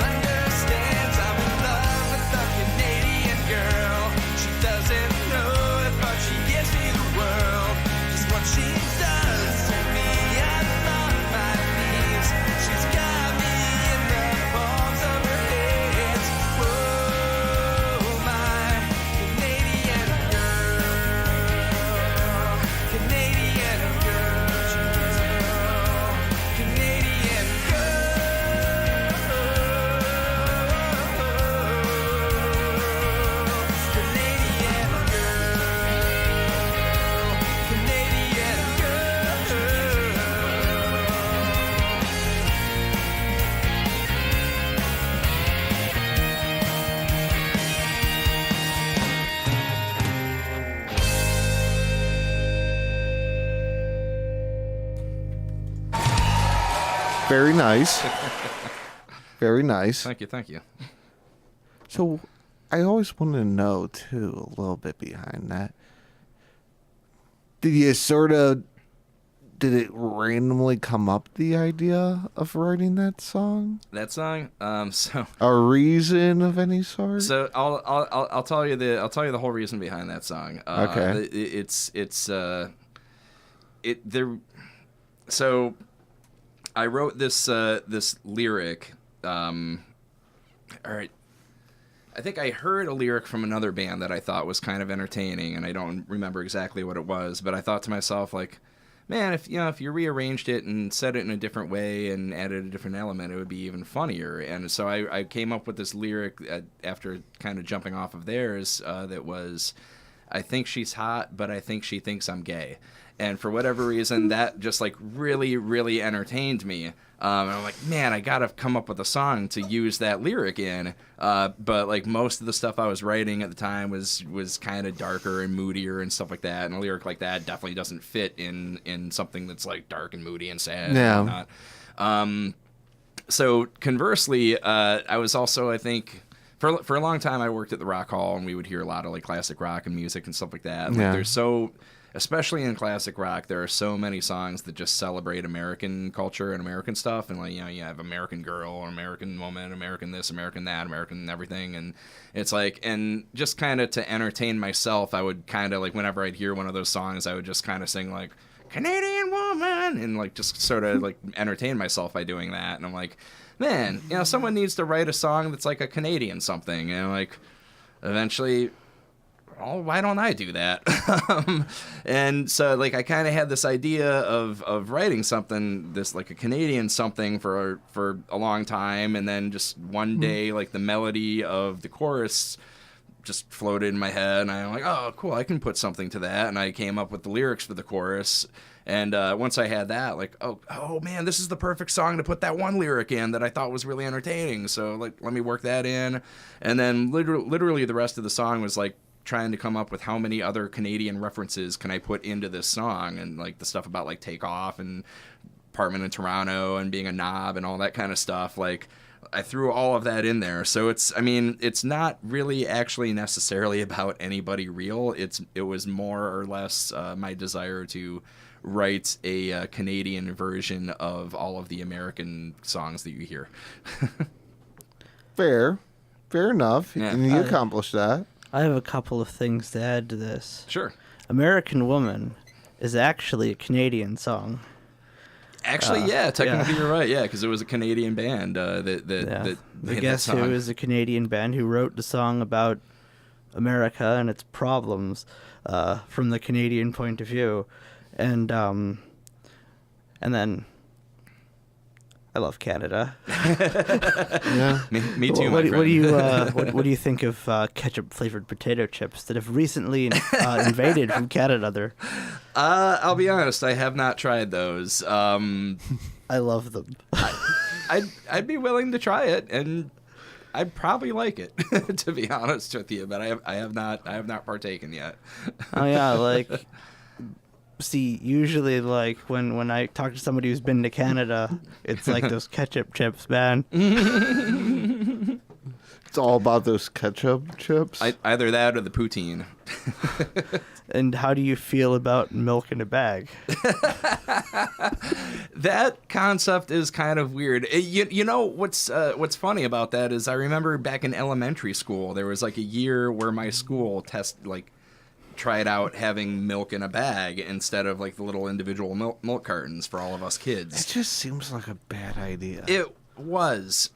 understands. I'm in love with a Canadian girl. She doesn't know it, but she gives me the world. Just what she does to me, I'm on my knees. She's got me in the palms of her hands. Whoa, my Canadian girl. Canadian girl. Canadian girl. Canadian girl. Canadian Very nice. Very nice. Thank you, thank you. So, I always wanted to know, too, a little bit behind that. Did it randomly come up, the idea of writing that song? That song, so A reason of any sort? So I'll tell you the whole reason behind that song. Okay. So I wrote this lyric. All right. I think I heard a lyric from another band that I thought was kind of entertaining, and I don't remember exactly what it was, but I thought to myself, like, man, if you rearranged it and said it in a different way and added a different element, it would be even funnier. And so I came up with this lyric after kind of jumping off of theirs that was, I think she's hot, but I think she thinks I'm gay. And for whatever reason, that just like really, really entertained me. And I'm like, man, I gotta come up with a song to use that lyric in. But like most of the stuff I was writing at the time was kind of darker and moodier and stuff like that. And a lyric like that definitely doesn't fit in something that's like dark and moody and sad. Yeah. And so conversely, I was also, I think, for a long time I worked at the Rock Hall, and we would hear a lot of like classic rock and music and stuff like that. And, like, especially in classic rock, there are so many songs that just celebrate American culture and American stuff. And, like, you know, you have American Girl, American Woman, American this, American that, American everything. And it's like, and just kind of to entertain myself, I would kind of, like, whenever I'd hear one of those songs, I would just kind of sing, like, Canadian Woman, and, like, just sort of, like, entertain myself by doing that. And I'm like, man, you know, someone needs to write a song that's like a Canadian something. And, like, eventually, oh, why don't I do that? And so, like, I kind of had this idea of writing something, this like a Canadian something for a long time, and then just one day, like, the melody of the chorus just floated in my head, and I'm like, oh, cool, I can put something to that, and I came up with the lyrics for the chorus. And once I had that, like, oh man, this is the perfect song to put that one lyric in that I thought was really entertaining. So, like, let me work that in. And then literally the rest of the song was like trying to come up with how many other Canadian references can I put into this song, and like the stuff about like Take Off and apartment in Toronto and being a knob and all that kind of stuff. Like, I threw all of that in there. So it's not really actually necessarily about anybody real. It was more or less my desire to write a Canadian version of all of the American songs that you hear. Fair enough. Yeah. And you accomplished that. I have a couple of things to add to this. Sure. American Woman is actually a Canadian song. Actually, yeah, technically you're right. Yeah, because it was a Canadian band that The Guess Who is a Canadian band who wrote the song about America and its problems from the Canadian point of view, and then I love Canada. Yeah, me too. What do you what do you think of ketchup flavored potato chips that have recently invaded from Canada? There, I'll be honest, I have not tried those. I love them. I'd be willing to try it, and I'd probably like it, to be honest with you. But I have not partaken yet. Oh yeah, like. See, usually, like, when I talk to somebody who's been to Canada, it's like those ketchup chips, man. It's all about those ketchup chips. Either that or the poutine. And how do you feel about milk in a bag? That concept is kind of weird. You know what's funny about that is I remember back in elementary school, there was like a year where my school tried out having milk in a bag instead of like the little individual milk cartons for all of us kids. It just seems like a bad idea. It was.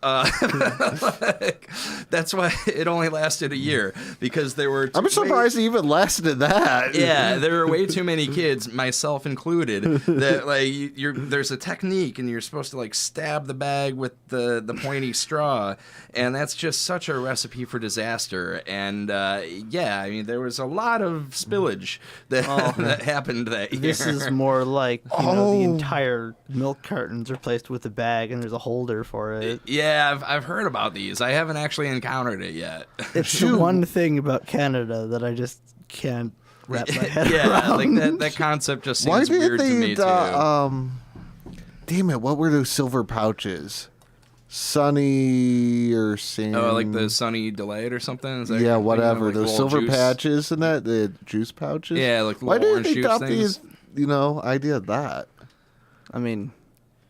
That's why it only lasted a year, because there were... I'm surprised it even lasted that. Yeah, there were way too many kids, myself included, that like there's a technique and you're supposed to like stab the bag with the pointy straw, and that's just such a recipe for disaster. And yeah, I mean, there was a lot of spillage that happened that year. This is more like the entire milk cartons are placed with a bag and there's a holder for it. Yeah, I've heard about these. I haven't actually encountered it yet. It's the one thing about Canada that I just can't wrap my head around. Like that concept just seems weird to me too. Damn it! What were those silver pouches? Sunny or Sam? Oh, like the Sunny Delayed or something? Is that yeah, whatever. Like those silver juice? Patches and that, the juice pouches? Yeah, like the why little didn't orange they juice adopt things? these, idea of that? I mean...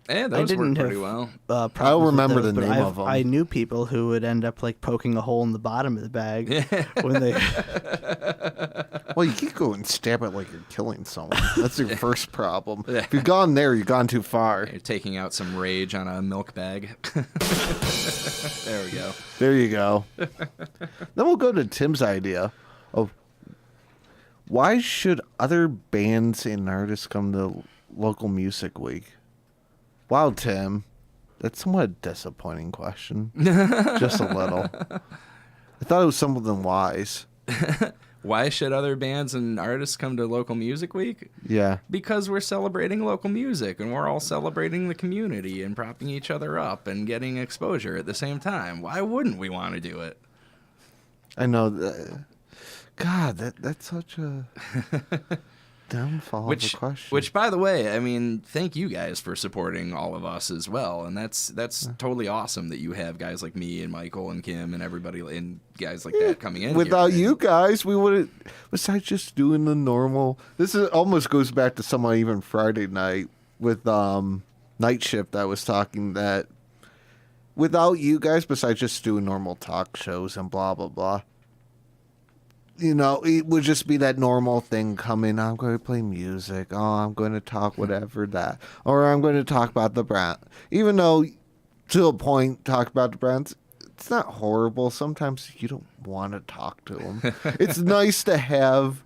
Yeah, those worked pretty well. I don't remember the name of them. I knew people who would end up like poking a hole in the bottom of the bag when they. Well, you can't go and stab it like you're killing someone. That's your first problem. If you've gone there, you've gone too far. You're taking out some rage on a milk bag. There we go. There you go. Then we'll go to Tim's idea of why should other bands and artists come to local music week? Wow, Tim, that's somewhat a disappointing question. Just a little. I thought it was something wise. Why should other bands and artists come to local music week? Yeah. Because we're celebrating local music, and we're all celebrating the community and propping each other up and getting exposure at the same time. Why wouldn't we want to do it? I know. God, that's such a... downfall of a question. Which, by the way, I mean, thank you guys for supporting all of us as well, and that's totally awesome that you have guys like me and Michael and Kim and everybody and guys like that coming in. Without here. you guys, we wouldn't. Besides just doing the normal, almost goes back to someone even Friday night with Night Shift. I was talking that without you guys, besides just doing normal talk shows and blah blah blah. It would just be that normal thing coming. I'm going to play music. Oh, I'm going to talk whatever that. Or I'm going to talk about the Browns. Even though, to a point, talk about the Browns, it's not horrible. Sometimes you don't want to talk to them. It's nice to have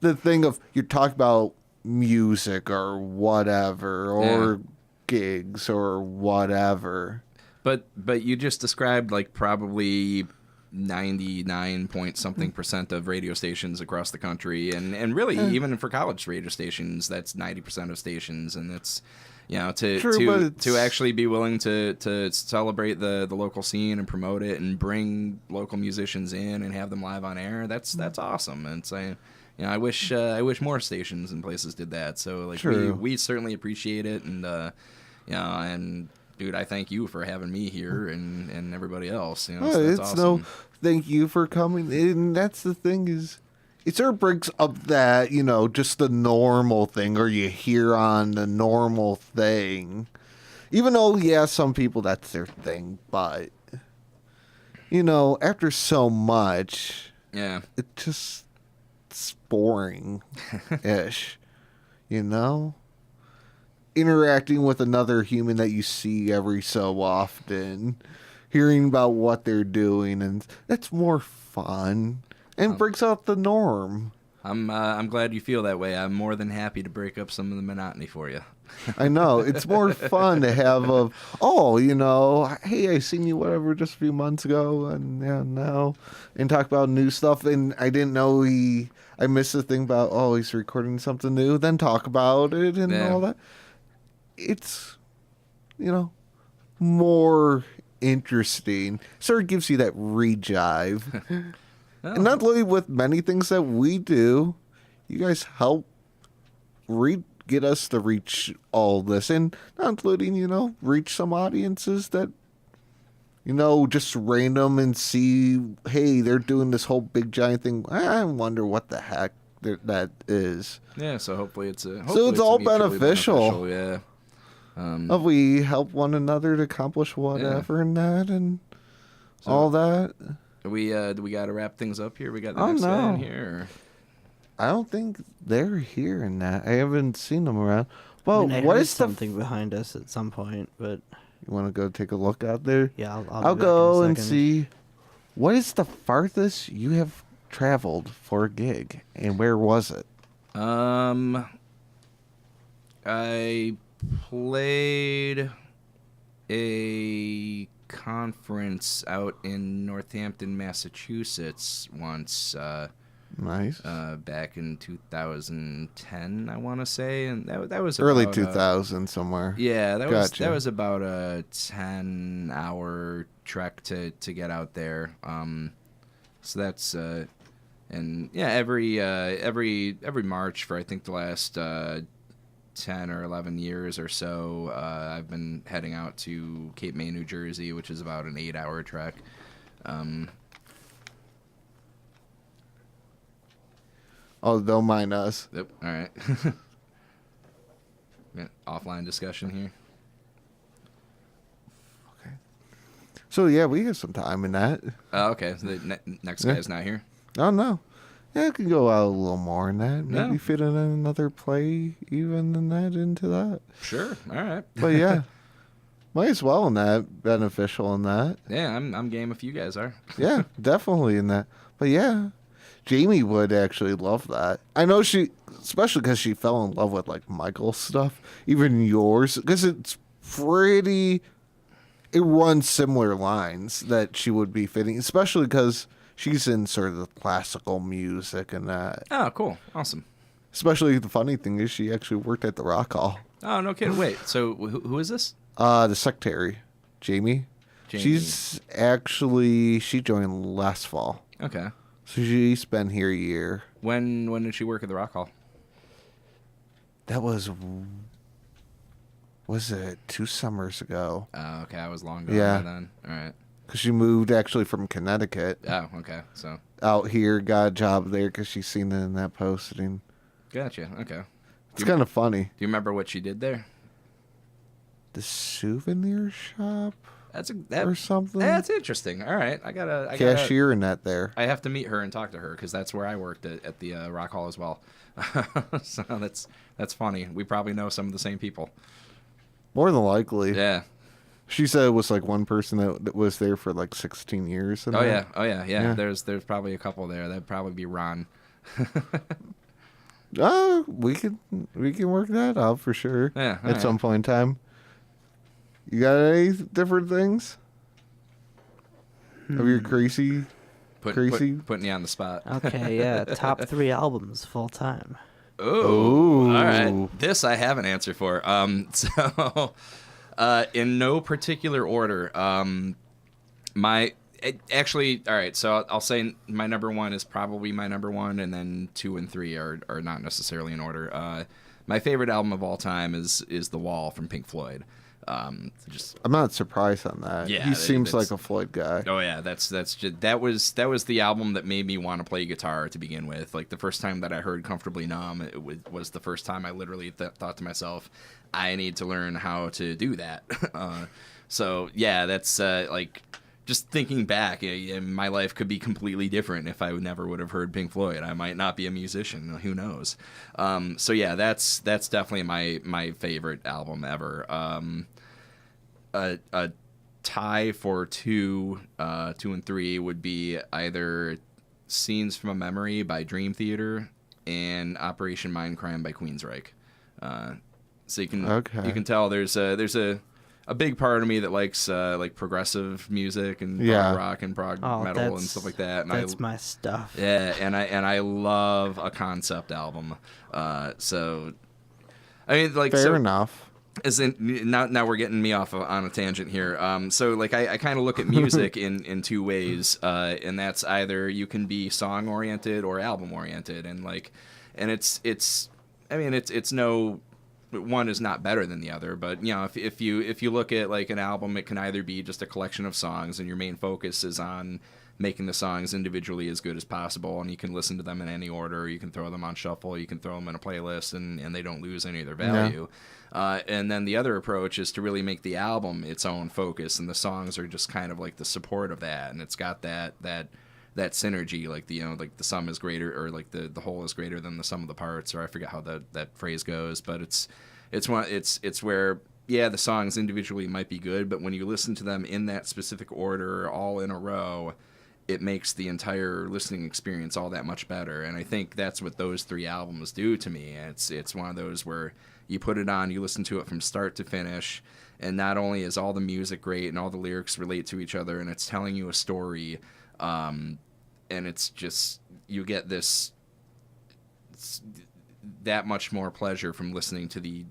the thing of you're talking about music or whatever or gigs or whatever. But you just described like probably 99 point something percent of radio stations across the country, and really even for college radio stations, that's 90% of stations, and it's to actually be willing to celebrate the local scene and promote it and bring local musicians in and have them live on air. That's awesome. And it's I wish more stations and places did that. So like we certainly appreciate it, and and dude, I thank you for having me here and everybody else. So that's awesome. Thank you for coming. And that's the thing is, it sort of brings up that, just the normal thing, or you hear on the normal thing. Even though, some people, that's their thing. But, after so much, it's boring-ish, interacting with another human that you see every so often, hearing about what they're doing, and that's more fun and breaks out the norm. I'm glad you feel that way. I'm more than happy to break up some of the monotony for you. I know. It's more fun to have hey, I seen you whatever just a few months ago, and now, and talk about new stuff, and I didn't know I missed the thing about, he's recording something new, then talk about it and all that. It's, more interesting. Sort of gives you that rejive. And not only with many things that we do, you guys help get us to reach all this, and not including, reach some audiences that, just random and see, hey, they're doing this whole big giant thing. I wonder what the heck that is. Yeah, so hopefully it's all beneficial. Yeah. If we help one another to accomplish whatever and that and all that. Do we got to wrap things up here? We got the next guy in here? Or? I don't think they're here in that. I haven't seen them around. Well, I what heard is something behind us at some point, but you want to go take a look out there? Yeah, I'll go and see. What is the farthest you have traveled for a gig, and where was it? I played a conference out in Northampton, Massachusetts once. Nice. Back in 2010, I want to say, and that was early about 2000 somewhere. Yeah, that was about a 10-hour trek to get out there. So that's and every March for I think the last 10 or 11 years or so, I've been heading out to Cape May, New Jersey, which is about an 8-hour trek. Don't mind us. Yep. All right. Offline discussion here. Okay. So we have some time in that. Okay. So the next guy's not here. Oh no. Yeah, I can go out a little more in that. Maybe fit in another play even in that into that. Sure. All right. But might as well in that. Beneficial in that. Yeah, I'm game if you guys are. Yeah, definitely in that. But Jamie would actually love that. I know she, especially because she fell in love with like Michael's stuff, even yours, because it's pretty. It runs similar lines that she would be fitting, especially because she's in sort of the classical music and that. Oh, cool. Awesome. Especially the funny thing is she actually worked at the Rock Hall. Oh, no kidding. Wait, so who is this? The secretary, Jamie. She's actually, she joined last fall. Okay. So she's been here a year. When did she work at the Rock Hall? That was it 2 summers ago? Oh, okay. I was long gone by then. All right. Because she moved actually from Connecticut. Oh, okay. So out here, got a job there because she's seen it in that posting. Gotcha. Okay. It's kind of funny. Do you remember what she did there? The souvenir shop. Or something. That's interesting. All right, I gotta cashier in that there. I have to meet her and talk to her because that's where I worked at the Rock Hall as well. So that's funny. We probably know some of the same people. More than likely. Yeah. She said it was like one person that was there for like 16 years. Oh yeah. There's probably a couple there. That'd probably be Ron. We can work that out for sure. Yeah, at some point in time. You got any different things? Of your crazy? Putting you on the spot. Okay, yeah. Top 3 albums of all time. Ooh. All right. This I have an answer for. So, in no particular order, all right, so I'll say my number 1 is probably my number 1, and then 2 and 3 are not necessarily in order. My favorite album of all time is The Wall from Pink Floyd. I'm not surprised on that. Yeah, he seems like a Floyd guy. Oh yeah, that was the album that made me want to play guitar to begin with. Like the first time that I heard Comfortably Numb, it was the first time I literally thought to myself, I need to learn how to do that. So yeah, that's like just thinking back, my life could be completely different if I never would have heard Pink Floyd. I might not be a musician. Who knows? So yeah, that's definitely my favorite album ever. A tie for 2 and 3 would be either Scenes from a Memory by Dream Theater and Operation Mindcrime by Queensryche. So you can tell there's a big part of me that likes like progressive music and prog rock and prog metal and stuff like that. And that's my stuff. Yeah, and I love a concept album. So I mean, like, fair enough. As in, now we're getting me off on a tangent here. So like I kind of look at music in 2 ways, and that's either you can be song oriented or album oriented, and it's no one is not better than the other, but if you look at like an album, it can either be just a collection of songs, and your main focus is on making the songs individually as good as possible, and you can listen to them in any order. You can throw them on shuffle, you can throw them in a playlist, and they don't lose any of their value. And then the other approach is to really make the album its own focus, and the songs are just kind of like the support of that, and it's got that synergy, like like the sum is greater, or like the whole is greater than the sum of the parts, or I forget how that phrase goes, but it's where the songs individually might be good, but when you listen to them in that specific order, all in a row, it makes the entire listening experience all that much better. And I think that's what those 3 albums do to me. It's one of those where you put it on, you listen to it from start to finish, and not only is all the music great and all the lyrics relate to each other, and it's telling you a story, and it's just, you get that much more pleasure from listening to the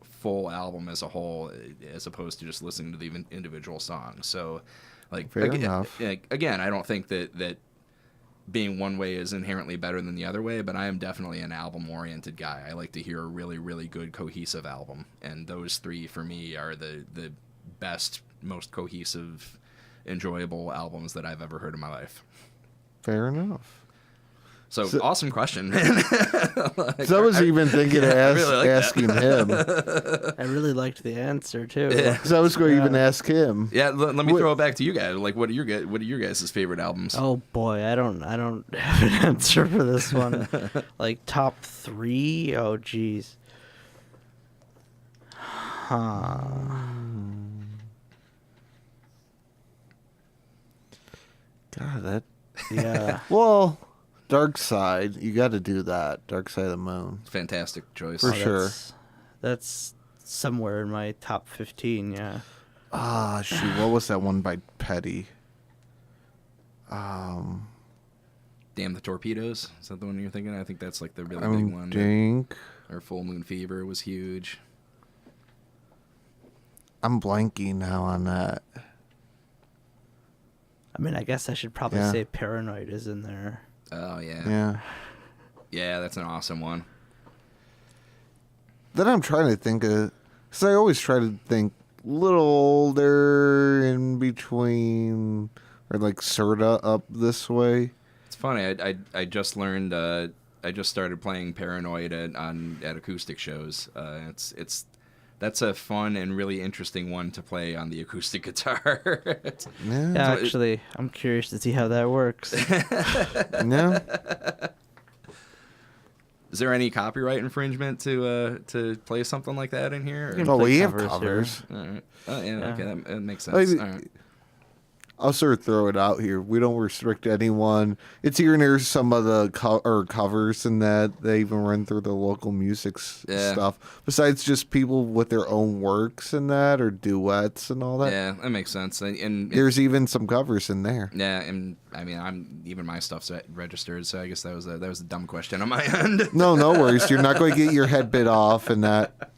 full album as a whole, as opposed to just listening to the individual songs. So, like, again, I don't think that being one way is inherently better than the other way, but I am definitely an album-oriented guy. I like to hear a really, really good, cohesive album, and those 3 for me are the best, most cohesive, enjoyable albums that I've ever heard in my life. Fair enough. So awesome question, man. So I was even thinking of asking him. I really liked the answer too. Yeah. So I was going to even ask him. Yeah, let me throw it back to you guys. Like, what are your guys' favorite albums? Oh boy, I don't have an answer for this one. Like top 3? Oh geez. God, that. Yeah. Well, Dark Side, you got to do that. Dark Side of the Moon. Fantastic choice. For sure. That's somewhere in my top 15, yeah. Shoot, what was that one by Petty? Damn the Torpedoes? Is that the one you're thinking? I think that's like the really big one. Or Full Moon Fever was huge. I'm blanking now on that. I mean, I guess I should probably say Paranoid is in there. Oh, yeah. Yeah. Yeah, that's an awesome one. Then I'm trying to think of... Because I always try to think a little older in between... Or like sorta up this way. It's funny. I just learned... I just started playing Paranoid at acoustic shows. That's a fun and really interesting one to play on the acoustic guitar. Yeah, actually, I'm curious to see how that works. No. Is there any copyright infringement to play something like that in here? Oh, we have covers. All right. Oh, yeah, okay, that makes sense. All right. I'll sort of throw it out here. We don't restrict anyone. It's here and there's some of the covers and that they even run through the local music stuff. Besides just people with their own works and that, or duets and all that. Yeah, that makes sense. And there's even some covers in there. Yeah, and I mean, even my stuff's registered, so I guess that was a dumb question on my end. No worries. You're not going to get your head bit off and that.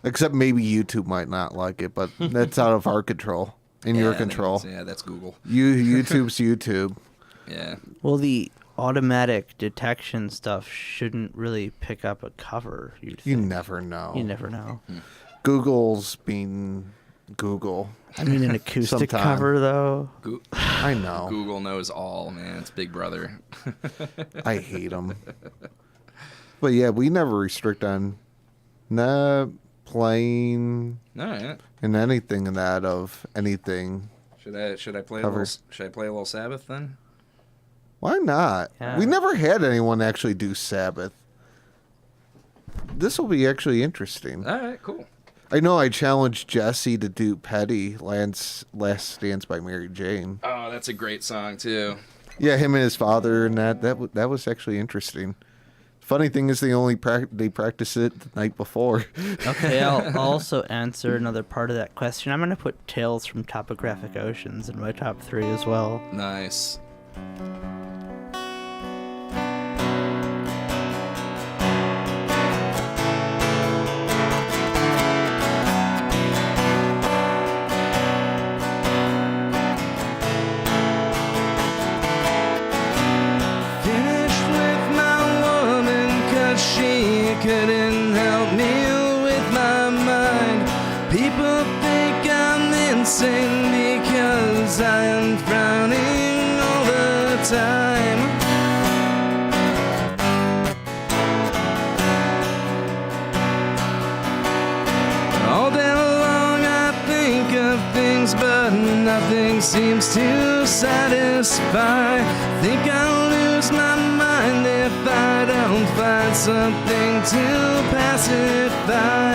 Except maybe YouTube might not like it, but that's out of our control. In your control. That's Google. YouTube's YouTube. Yeah. Well, the automatic detection stuff shouldn't really pick up a cover. You never know. You never know. Google's being Google. I mean, an acoustic cover, though. I know. Google knows all, man. It's Big Brother. I hate them. But yeah, we never restrict on playing and anything in that of anything. Should I play a little Sabbath then? Why not? Yeah. We never had anyone actually do Sabbath. This will be actually interesting. All right, cool. I know I challenged Jesse to do Petty, Last Dance by Mary Jane. Oh, that's a great song too. Yeah, him and his father and that was actually interesting. Funny thing is, they practice it the night before. Okay, I'll also answer another part of that question. I'm going to put Tales from Topographic Oceans in my top 3 as well. Nice. Couldn't help me with my mind. People think I'm insane because I am frowning all the time. All day long I think of things, but nothing seems to satisfy. Think I'll lose my mind if I don't find something to pacify.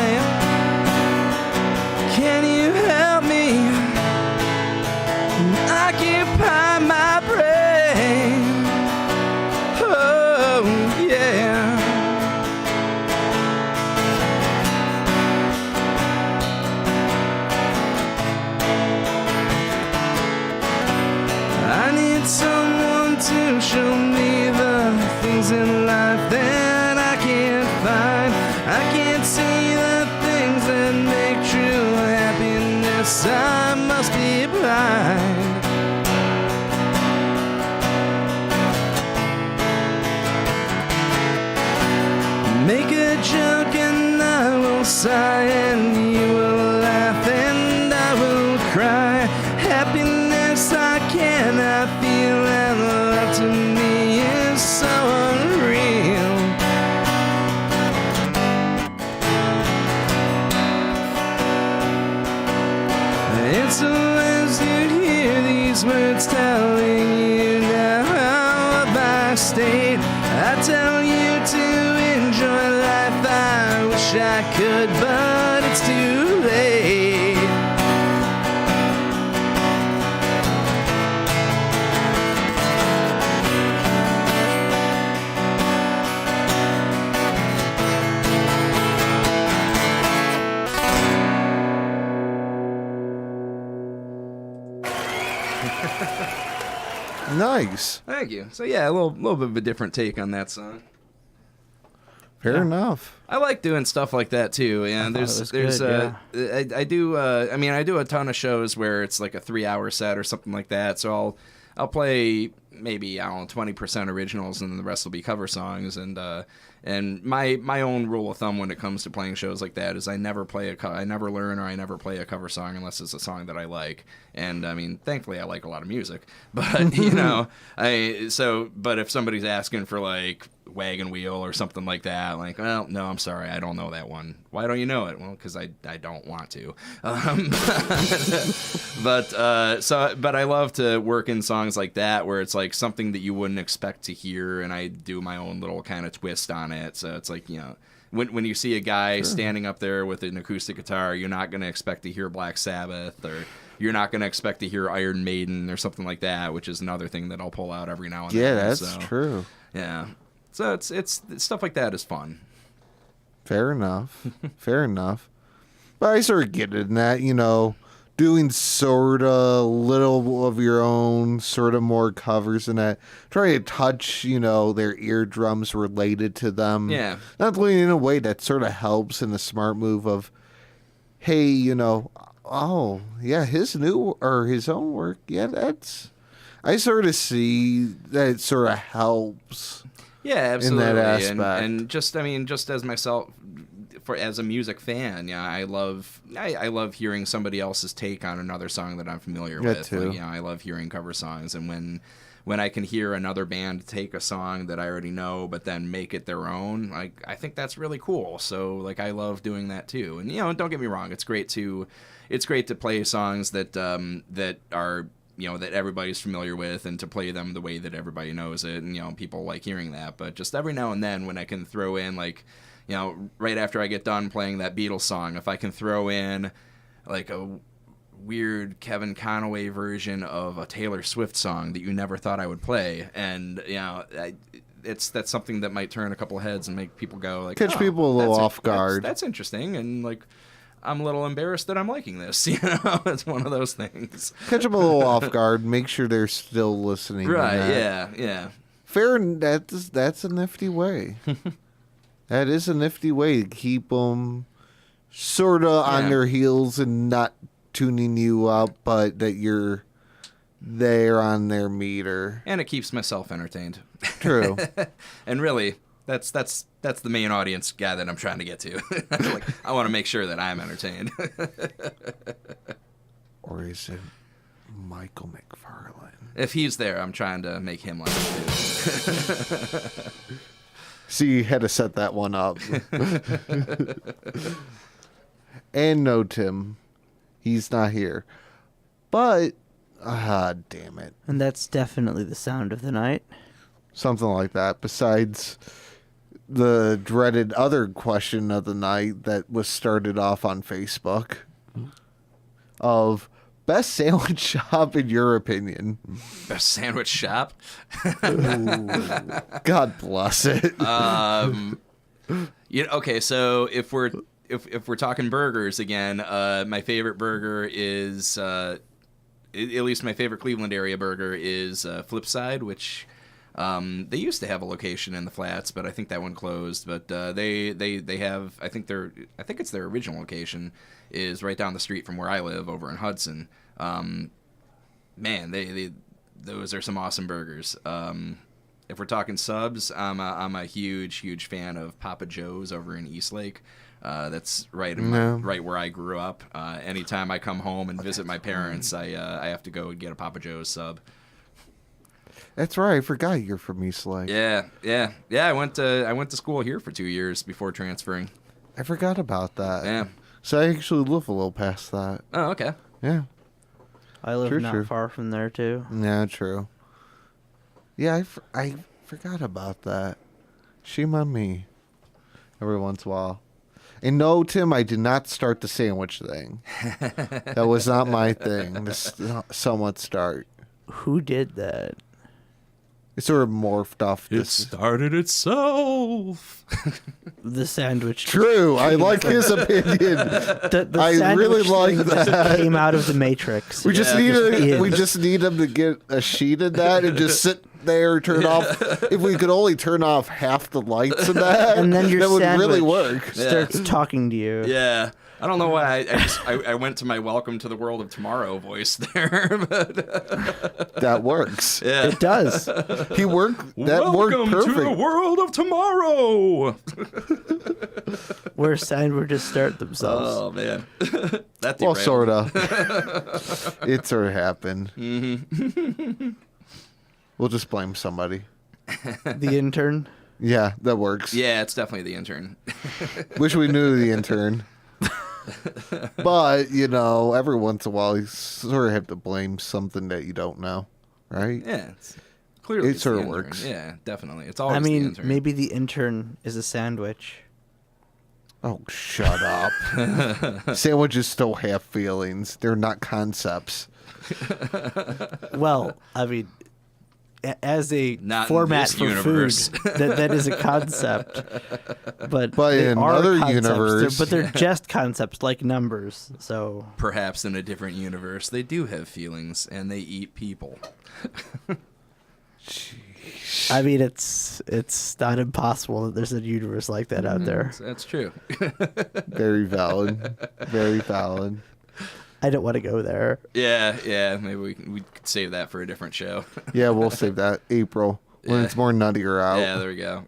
Can you help me occupy my brain? Oh yeah. I need someone to show me the things in life that I can't find. I can't see the things that make true happiness. I must be blind. Make a joke and I will sigh, and you will laugh and I will cry. Happiness I cannot feel, and love to me is so unreal. And so as you hear these words telling you now of my state, I tell you to enjoy life. I wish I could, but it's too late. Nice. Thank you. So yeah, a little bit of a different take on that song. Fair enough. I like doing stuff like that too. And I do a ton of shows where it's like a 3-hour set or something like that. So I'll play maybe, I don't know, 20% originals and then the rest will be cover songs. And my own rule of thumb when it comes to playing shows like that is I never learn or I never play a cover song unless it's a song that I like. And I mean, thankfully I like a lot of music, but but if somebody's asking for like Wagon Wheel or something like that. Like, well, no, I'm sorry, I don't know that one. Why don't you know it? Well, because I don't want to. But I love to work in songs like that where it's like something that you wouldn't expect to hear, and I do my own little kind of twist on it. So it's like, you know, when you see a guy standing up there with an acoustic guitar, you're not going to expect to hear Black Sabbath, or you're not going to expect to hear Iron Maiden or something like that, which is another thing that I'll pull out every now and then. Yeah, that's true. Yeah. So it's stuff like that is fun. Fair enough. Fair enough. But I sort of get it in that, you know, doing sort of little of your own, sort of more covers and that. Try to touch, you know, their eardrums related to them. Yeah. Not doing it in a way that sort of helps in the smart move of, hey, you know, oh, yeah, his own work, yeah, that's... I sort of see that it sort of helps. Yeah, absolutely. In that aspect. And just, I mean, just as myself, as a music fan, yeah, I love hearing somebody else's take on another song that I'm familiar with. Too. Like, you know, I love hearing cover songs, and when I can hear another band take a song that I already know but then make it their own, like, I think that's really cool. So, like, I love doing that too. And, you know, don't get me wrong, it's great to play songs that that are, you know, that everybody's familiar with, and to play them the way that everybody knows it, and, you know, people like hearing that. But just every now and then when I can throw in, like, you know, right after I get done playing that Beatles song, if I can throw in like a weird Kevin Conaway version of a Taylor Swift song that you never thought I would play, and, you know, that's something that might turn a couple heads and make people go like, catch people a little off guard. That's interesting, and, like, I'm a little embarrassed that I'm liking this. You know, it's one of those things. Catch them a little off guard. Make sure they're still listening. Right? Yeah. Fair. That's a nifty way. That is a nifty way to keep them sort of on their heels and not tuning you up, but that you're there on their meter. And it keeps myself entertained. True. And really, that's the main audience guy that I'm trying to get to. Like, I want to make sure that I'm entertained. Or is it Michael McFarlane? If he's there, I'm trying to make him like it too. So you had to set that one up. And no, Tim, he's not here. But, damn it. And that's definitely the sound of the night. Something like that. Besides the dreaded other question of the night that was started off on Facebook of best sandwich shop in your opinion. Best sandwich shop? God bless it. You know, okay, so if we're talking burgers again, my favorite burger is at least my favorite Cleveland area burger is Flipside, which they used to have a location in the Flats, but I think that one closed. But they have, I think it's their original location is right down the street from where I live over in Hudson. Man, those are some awesome burgers. If we're talking subs, I'm a huge fan of Papa Joe's over in Eastlake. That's right where I grew up. Anytime I come home and visit my parents, I have to go and get a Papa Joe's sub. That's right. I forgot you're from Eastlake. Yeah. I went to school here for 2 years before transferring. I forgot about that. Yeah. So I actually live a little past that. Oh, okay. Yeah. I live not far from there too. Yeah, true. Yeah, I forgot about that. Shame on me. Every once in a while. And no, Tim, I did not start the sandwich thing. That was not my thing to somewhat start. Who did that? It sort of morphed off. It started itself. The sandwich. True. I like his opinion. The I really like that. Came out of the Matrix. We just need him to get a sheet of that and just sit there, turn off. If we could only turn off half the lights in that, and then your that would sandwich really work. Starts talking to you. Yeah. I don't know why I went to my Welcome to the World of Tomorrow voice there, but that works. Yeah. It does. He worked. That Welcome worked perfect. to the world of tomorrow. Where sandwiches start themselves. Oh man, that well, sorta. It sort of happened. Mm-hmm. We'll just blame somebody. The intern. Yeah, that works. Yeah, it's definitely the intern. Wish we knew the intern. But, every once in a while, you sort of have to blame something that you don't know, right? Yeah, clearly it sort of intern. works. Yeah, definitely. It's always the intern. Maybe the intern is a sandwich. Oh, shut up. Sandwiches still have feelings. They're not concepts. Well, I mean, as a Not format for universe. food, that is a concept. But in another universe, but they're just concepts like numbers. So perhaps in a different universe, they do have feelings and they eat people. I mean, it's not impossible that there's a universe like that out there. That's true. Very valid. Very valid. I don't want to go there. Yeah. Maybe we could save that for a different show. Yeah, we'll save that. April. When it's more nuttier out. Yeah, there we go.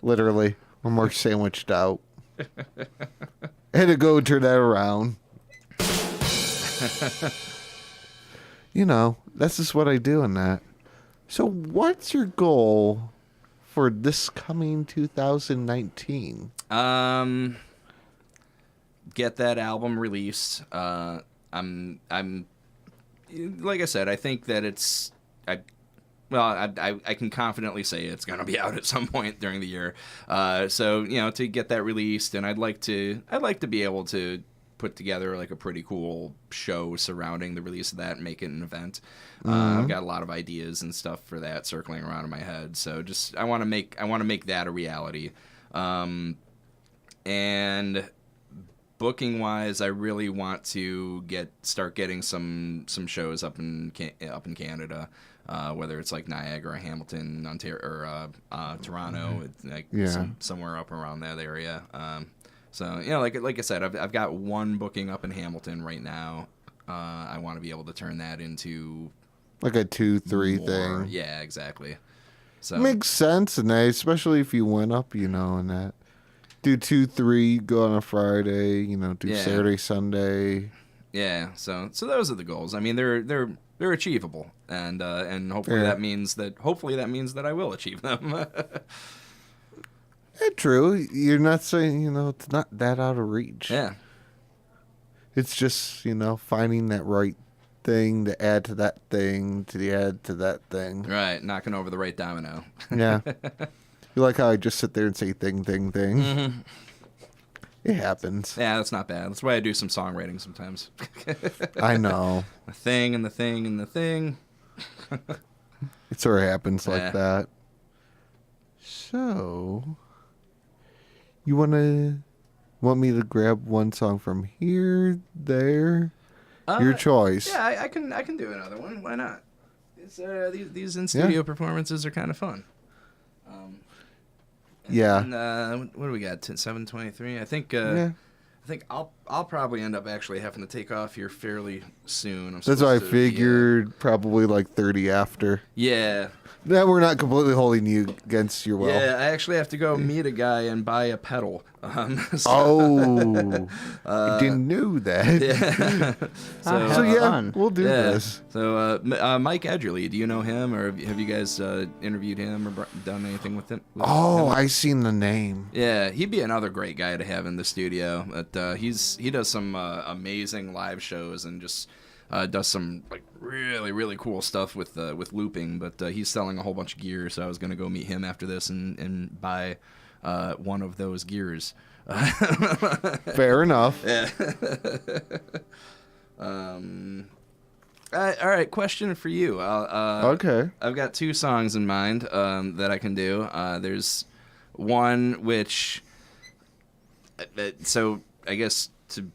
Literally. We're more sandwiched out. I had to go turn that around. That's just what I do in that. So what's your goal for this coming 2019? Get that album released. I'm like I said, I think that I can confidently say it's going to be out at some point during the year. So to get that released, and I'd like to be able to put together like a pretty cool show surrounding the release of that and make it an event. I've got a lot of ideas and stuff for that circling around in my head. So just I want to make that a reality. And booking wise, I really want to start getting some shows up in Canada, whether it's like Niagara, Hamilton, Ontario, or Toronto, somewhere up around that area. So like I said, I've got one booking up in Hamilton right now. I want to be able to turn that into like a 2-3 thing. Yeah, exactly. So makes sense, and especially if you went up, and that. Do 2-3, go on a Friday, do Saturday, Sunday. Yeah, so those are the goals. I mean, they're achievable, and hopefully that means that I will achieve them. True. You're not saying it's not that out of reach. Yeah. It's just finding that right thing to add to that thing to add to that thing. Right, knocking over the right domino. Yeah. You like how I just sit there and say thing. Mm-hmm. It happens. Yeah, that's not bad. That's why I do some songwriting sometimes. I know. The thing and the thing and the thing. It sort of happens like that. So, you want me to grab one song from here, there? Your choice. Yeah, I can do another one. Why not? It's these in studio performances are kind of fun. And, what do we got? 7:23. I think I'll probably end up actually having to take off here fairly soon. That's what I figured. Probably like 30 after. Yeah. That we're not completely holding you against your will. Yeah, I actually have to go meet a guy and buy a pedal. I didn't know that. Yeah. So yeah, we'll do this. So Mike Edgerly, do you know him, or have you guys interviewed him or done anything with him? I seen the name. Yeah, he'd be another great guy to have in the studio. But he does some amazing live shows and just does some like really, really cool stuff with looping. But he's selling a whole bunch of gear, so I was gonna go meet him after this and buy one of those gears. Fair enough. Yeah. All right, question for you. Okay. I've got two songs in mind that I can do. There's one which, so I guess to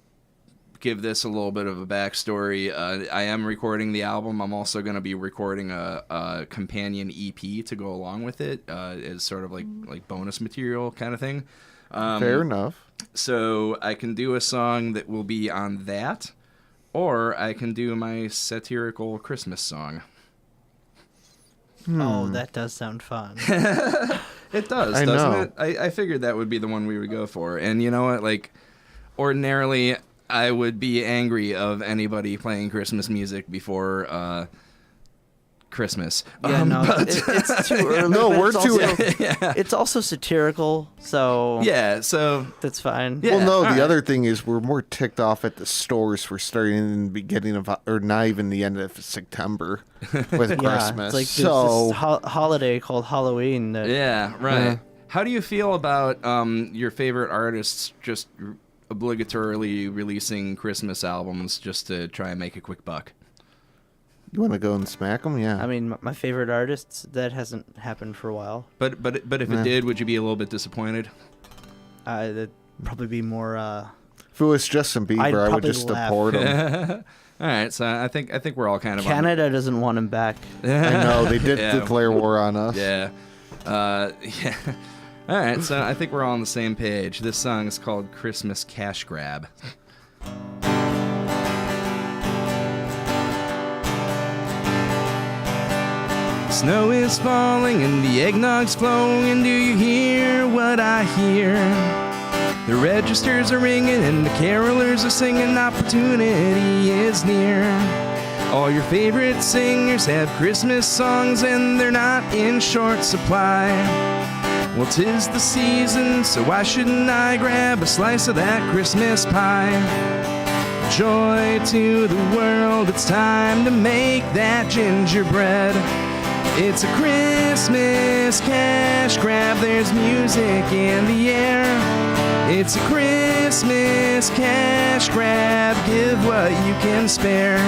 give this a little bit of a backstory, I am recording the album. I'm also going to be recording a companion EP to go along with it as sort of like bonus material kind of thing. Fair enough. So I can do a song that will be on that, or I can do my satirical Christmas song. Oh, that does sound fun. It does, doesn't it? I figured that would be the one we would go for. And you know what? Like, ordinarily, I would be angry of anybody playing Christmas music before Christmas. Yeah, no, it's too early. No, but we're it's too. Also, it's also satirical, so Yeah, so that's fine. Yeah. Well, no, all the right. other thing is we're more ticked off at the stores for starting in the beginning of, or not even the end of September with Yeah, Christmas. it's like so this holiday called Halloween. That, yeah, right. How do you feel about your favorite artists just obligatorily releasing Christmas albums just to try and make a quick buck? you want to go and smack them? Yeah. I mean, my favorite artists, that hasn't happened for a while. But if it did, would you be a little bit disappointed? That'd probably be more. If it was Justin Bieber, I would probably just laugh. support him. All right, so I think we're all kind of Canada doesn't want him back. I know they did Yeah. declare war on us. Yeah. Yeah. All right, so I think we're all on the same page. This song is called Christmas Cash Grab. Snow is falling and the eggnog's flowing, and do you hear what I hear? The registers are ringing and the carolers are singing, opportunity is near. All your favorite singers have Christmas songs and they're not in short supply. Well, 'tis the season, so why shouldn't I grab a slice of that Christmas pie? Joy to the world, it's time to make that gingerbread. It's a Christmas cash grab, there's music in the air. It's a Christmas cash grab, give what you can spare.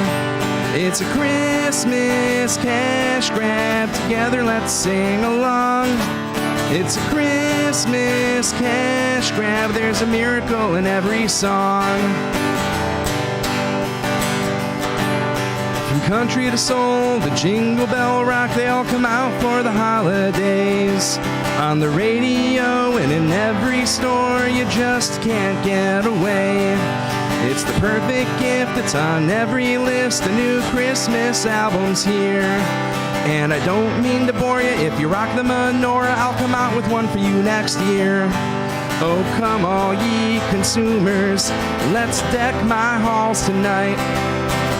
It's a Christmas cash grab, together let's sing along. It's a Christmas cash grab, there's a miracle in every song. From country to soul, the Jingle Bell Rock, they all come out for the holidays. On the radio and in every store, you just can't get away. It's the perfect gift that's on every list, the new Christmas album's here. And I don't mean to bore you, if you rock the menorah, I'll come out with one for you next year. Oh, come all ye consumers, let's deck my halls tonight.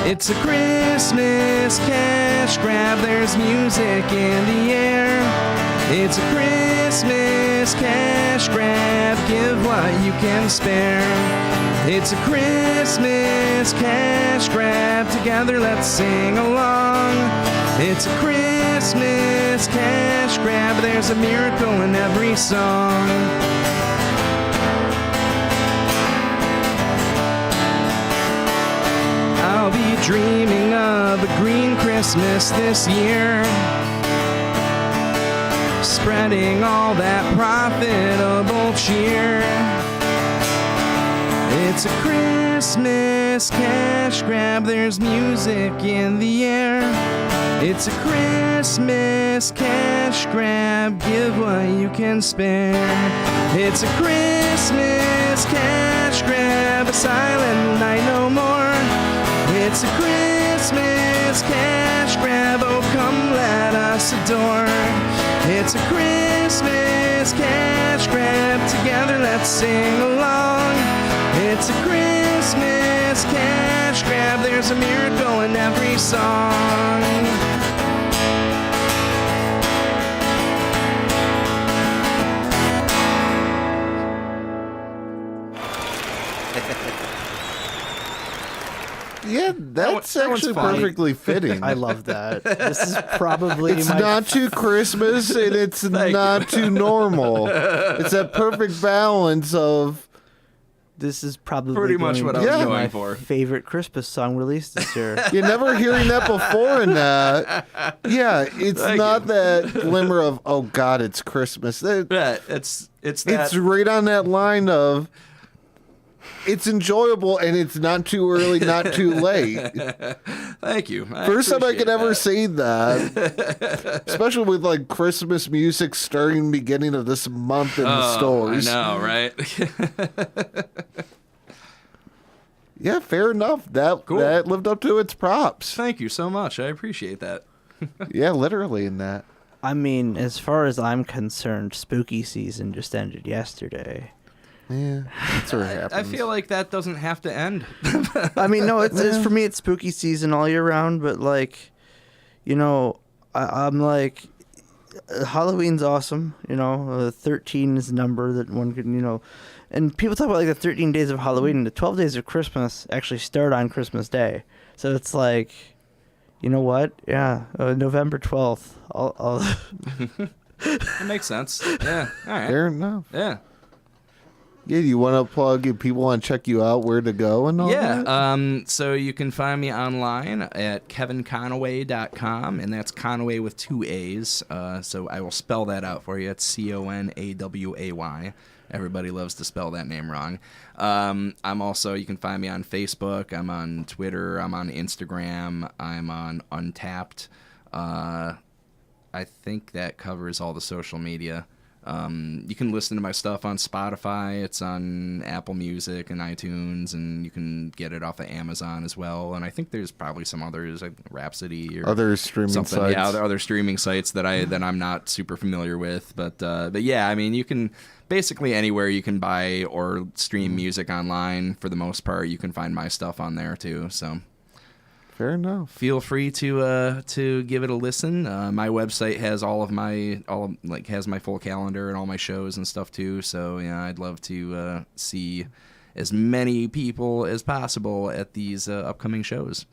It's a Christmas cash grab, there's music in the air. It's a Christmas cash grab, give what you can spare. It's a Christmas cash grab, together let's sing along. It's a Christmas cash grab, there's a miracle in every song. I'll be dreaming of a green Christmas this year, spreading all that profitable cheer. It's a Christmas cash grab, there's music in the air. It's a Christmas cash grab, give what you can spare. It's a Christmas cash grab, a silent night no more. It's a Christmas cash grab, oh come let us adore. It's a Christmas cash grab, together let's sing along. It's a Christmas cash grab, there's a miracle in every song. Yeah, that's that one's actually funny. perfectly fitting. I love that. This is probably It's my not too Christmas and it's not too normal. It's that perfect balance of. This is probably Pretty much going what to I was be going my for. favorite Christmas song released this year. You're never hearing that before in that. Yeah, it's Thank not you. that glimmer of, oh God, it's Christmas. Yeah, it's that. It's right on that line of, it's enjoyable and it's not too early, not too late. Thank you. First time I appreciate could ever that. say that, especially with like Christmas music starting beginning of this month in the stores. I know, right? Yeah, fair enough. That lived up to its props. Thank you so much. I appreciate that. Yeah, literally in that. I mean, as far as I'm concerned, spooky season just ended yesterday. Yeah, that's what I happens. feel like that doesn't have to end. I mean, no, it's for me, it's spooky season all year round, but like, you know, I'm like, Halloween's awesome. 13 is a number that one can, and people talk about like the 13 days of Halloween, and the 12 days of Christmas actually start on Christmas Day. So it's like, you know what? Yeah, November 12th. I'll That makes sense. Yeah. All right. Fair enough. Yeah. Yeah, you want to plug if people want to check you out, where to go and all that? Yeah, so you can find me online at kevinconaway.com, and that's Conaway with 2 A's. So I will spell that out for you. It's Conaway. Everybody loves to spell that name wrong. You can find me on Facebook. I'm on Twitter. I'm on Instagram. I'm on Untapped. I think that covers all the social media. You can listen to my stuff on Spotify. It's on Apple Music and iTunes, and you can get it off of Amazon as well. And I think there's probably some others, like Rhapsody or other streaming something. sites. Yeah, other streaming sites that I'm not super familiar with. But yeah, I mean, you can basically anywhere you can buy or stream music online. For the most part, you can find my stuff on there too. So. Fair enough. Feel free to give it a listen. My website has has my full calendar and all my shows and stuff too. So yeah, I'd love to see as many people as possible at these upcoming shows.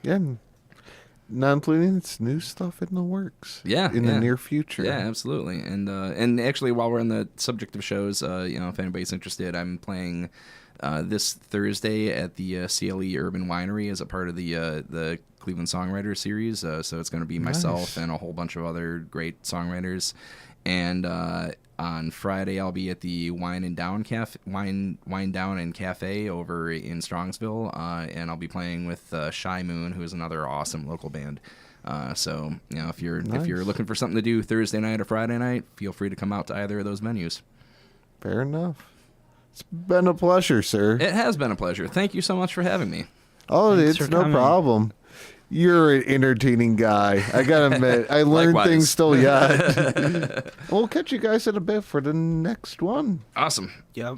Yeah, not including its new stuff in the works. Yeah, in the near future. Yeah, absolutely. And actually, while we're on the subject of shows, if anybody's interested, I'm playing. This Thursday at the CLE Urban Winery as a part of the Cleveland Songwriters Series. So it's going to be myself and a whole bunch of other great songwriters. And on Friday, I'll be at the Wine Down and Cafe over in Strongsville, and I'll be playing with Shy Moon, who is another awesome local band. So if you're looking for something to do Thursday night or Friday night, feel free to come out to either of those venues. Fair enough. It's been a pleasure, sir. It has been a pleasure. Thank you so much for having me. Oh, it's no problem. You're an entertaining guy. I gotta admit, I learned things still yet. We'll catch you guys in a bit for the next one. Awesome. Yep.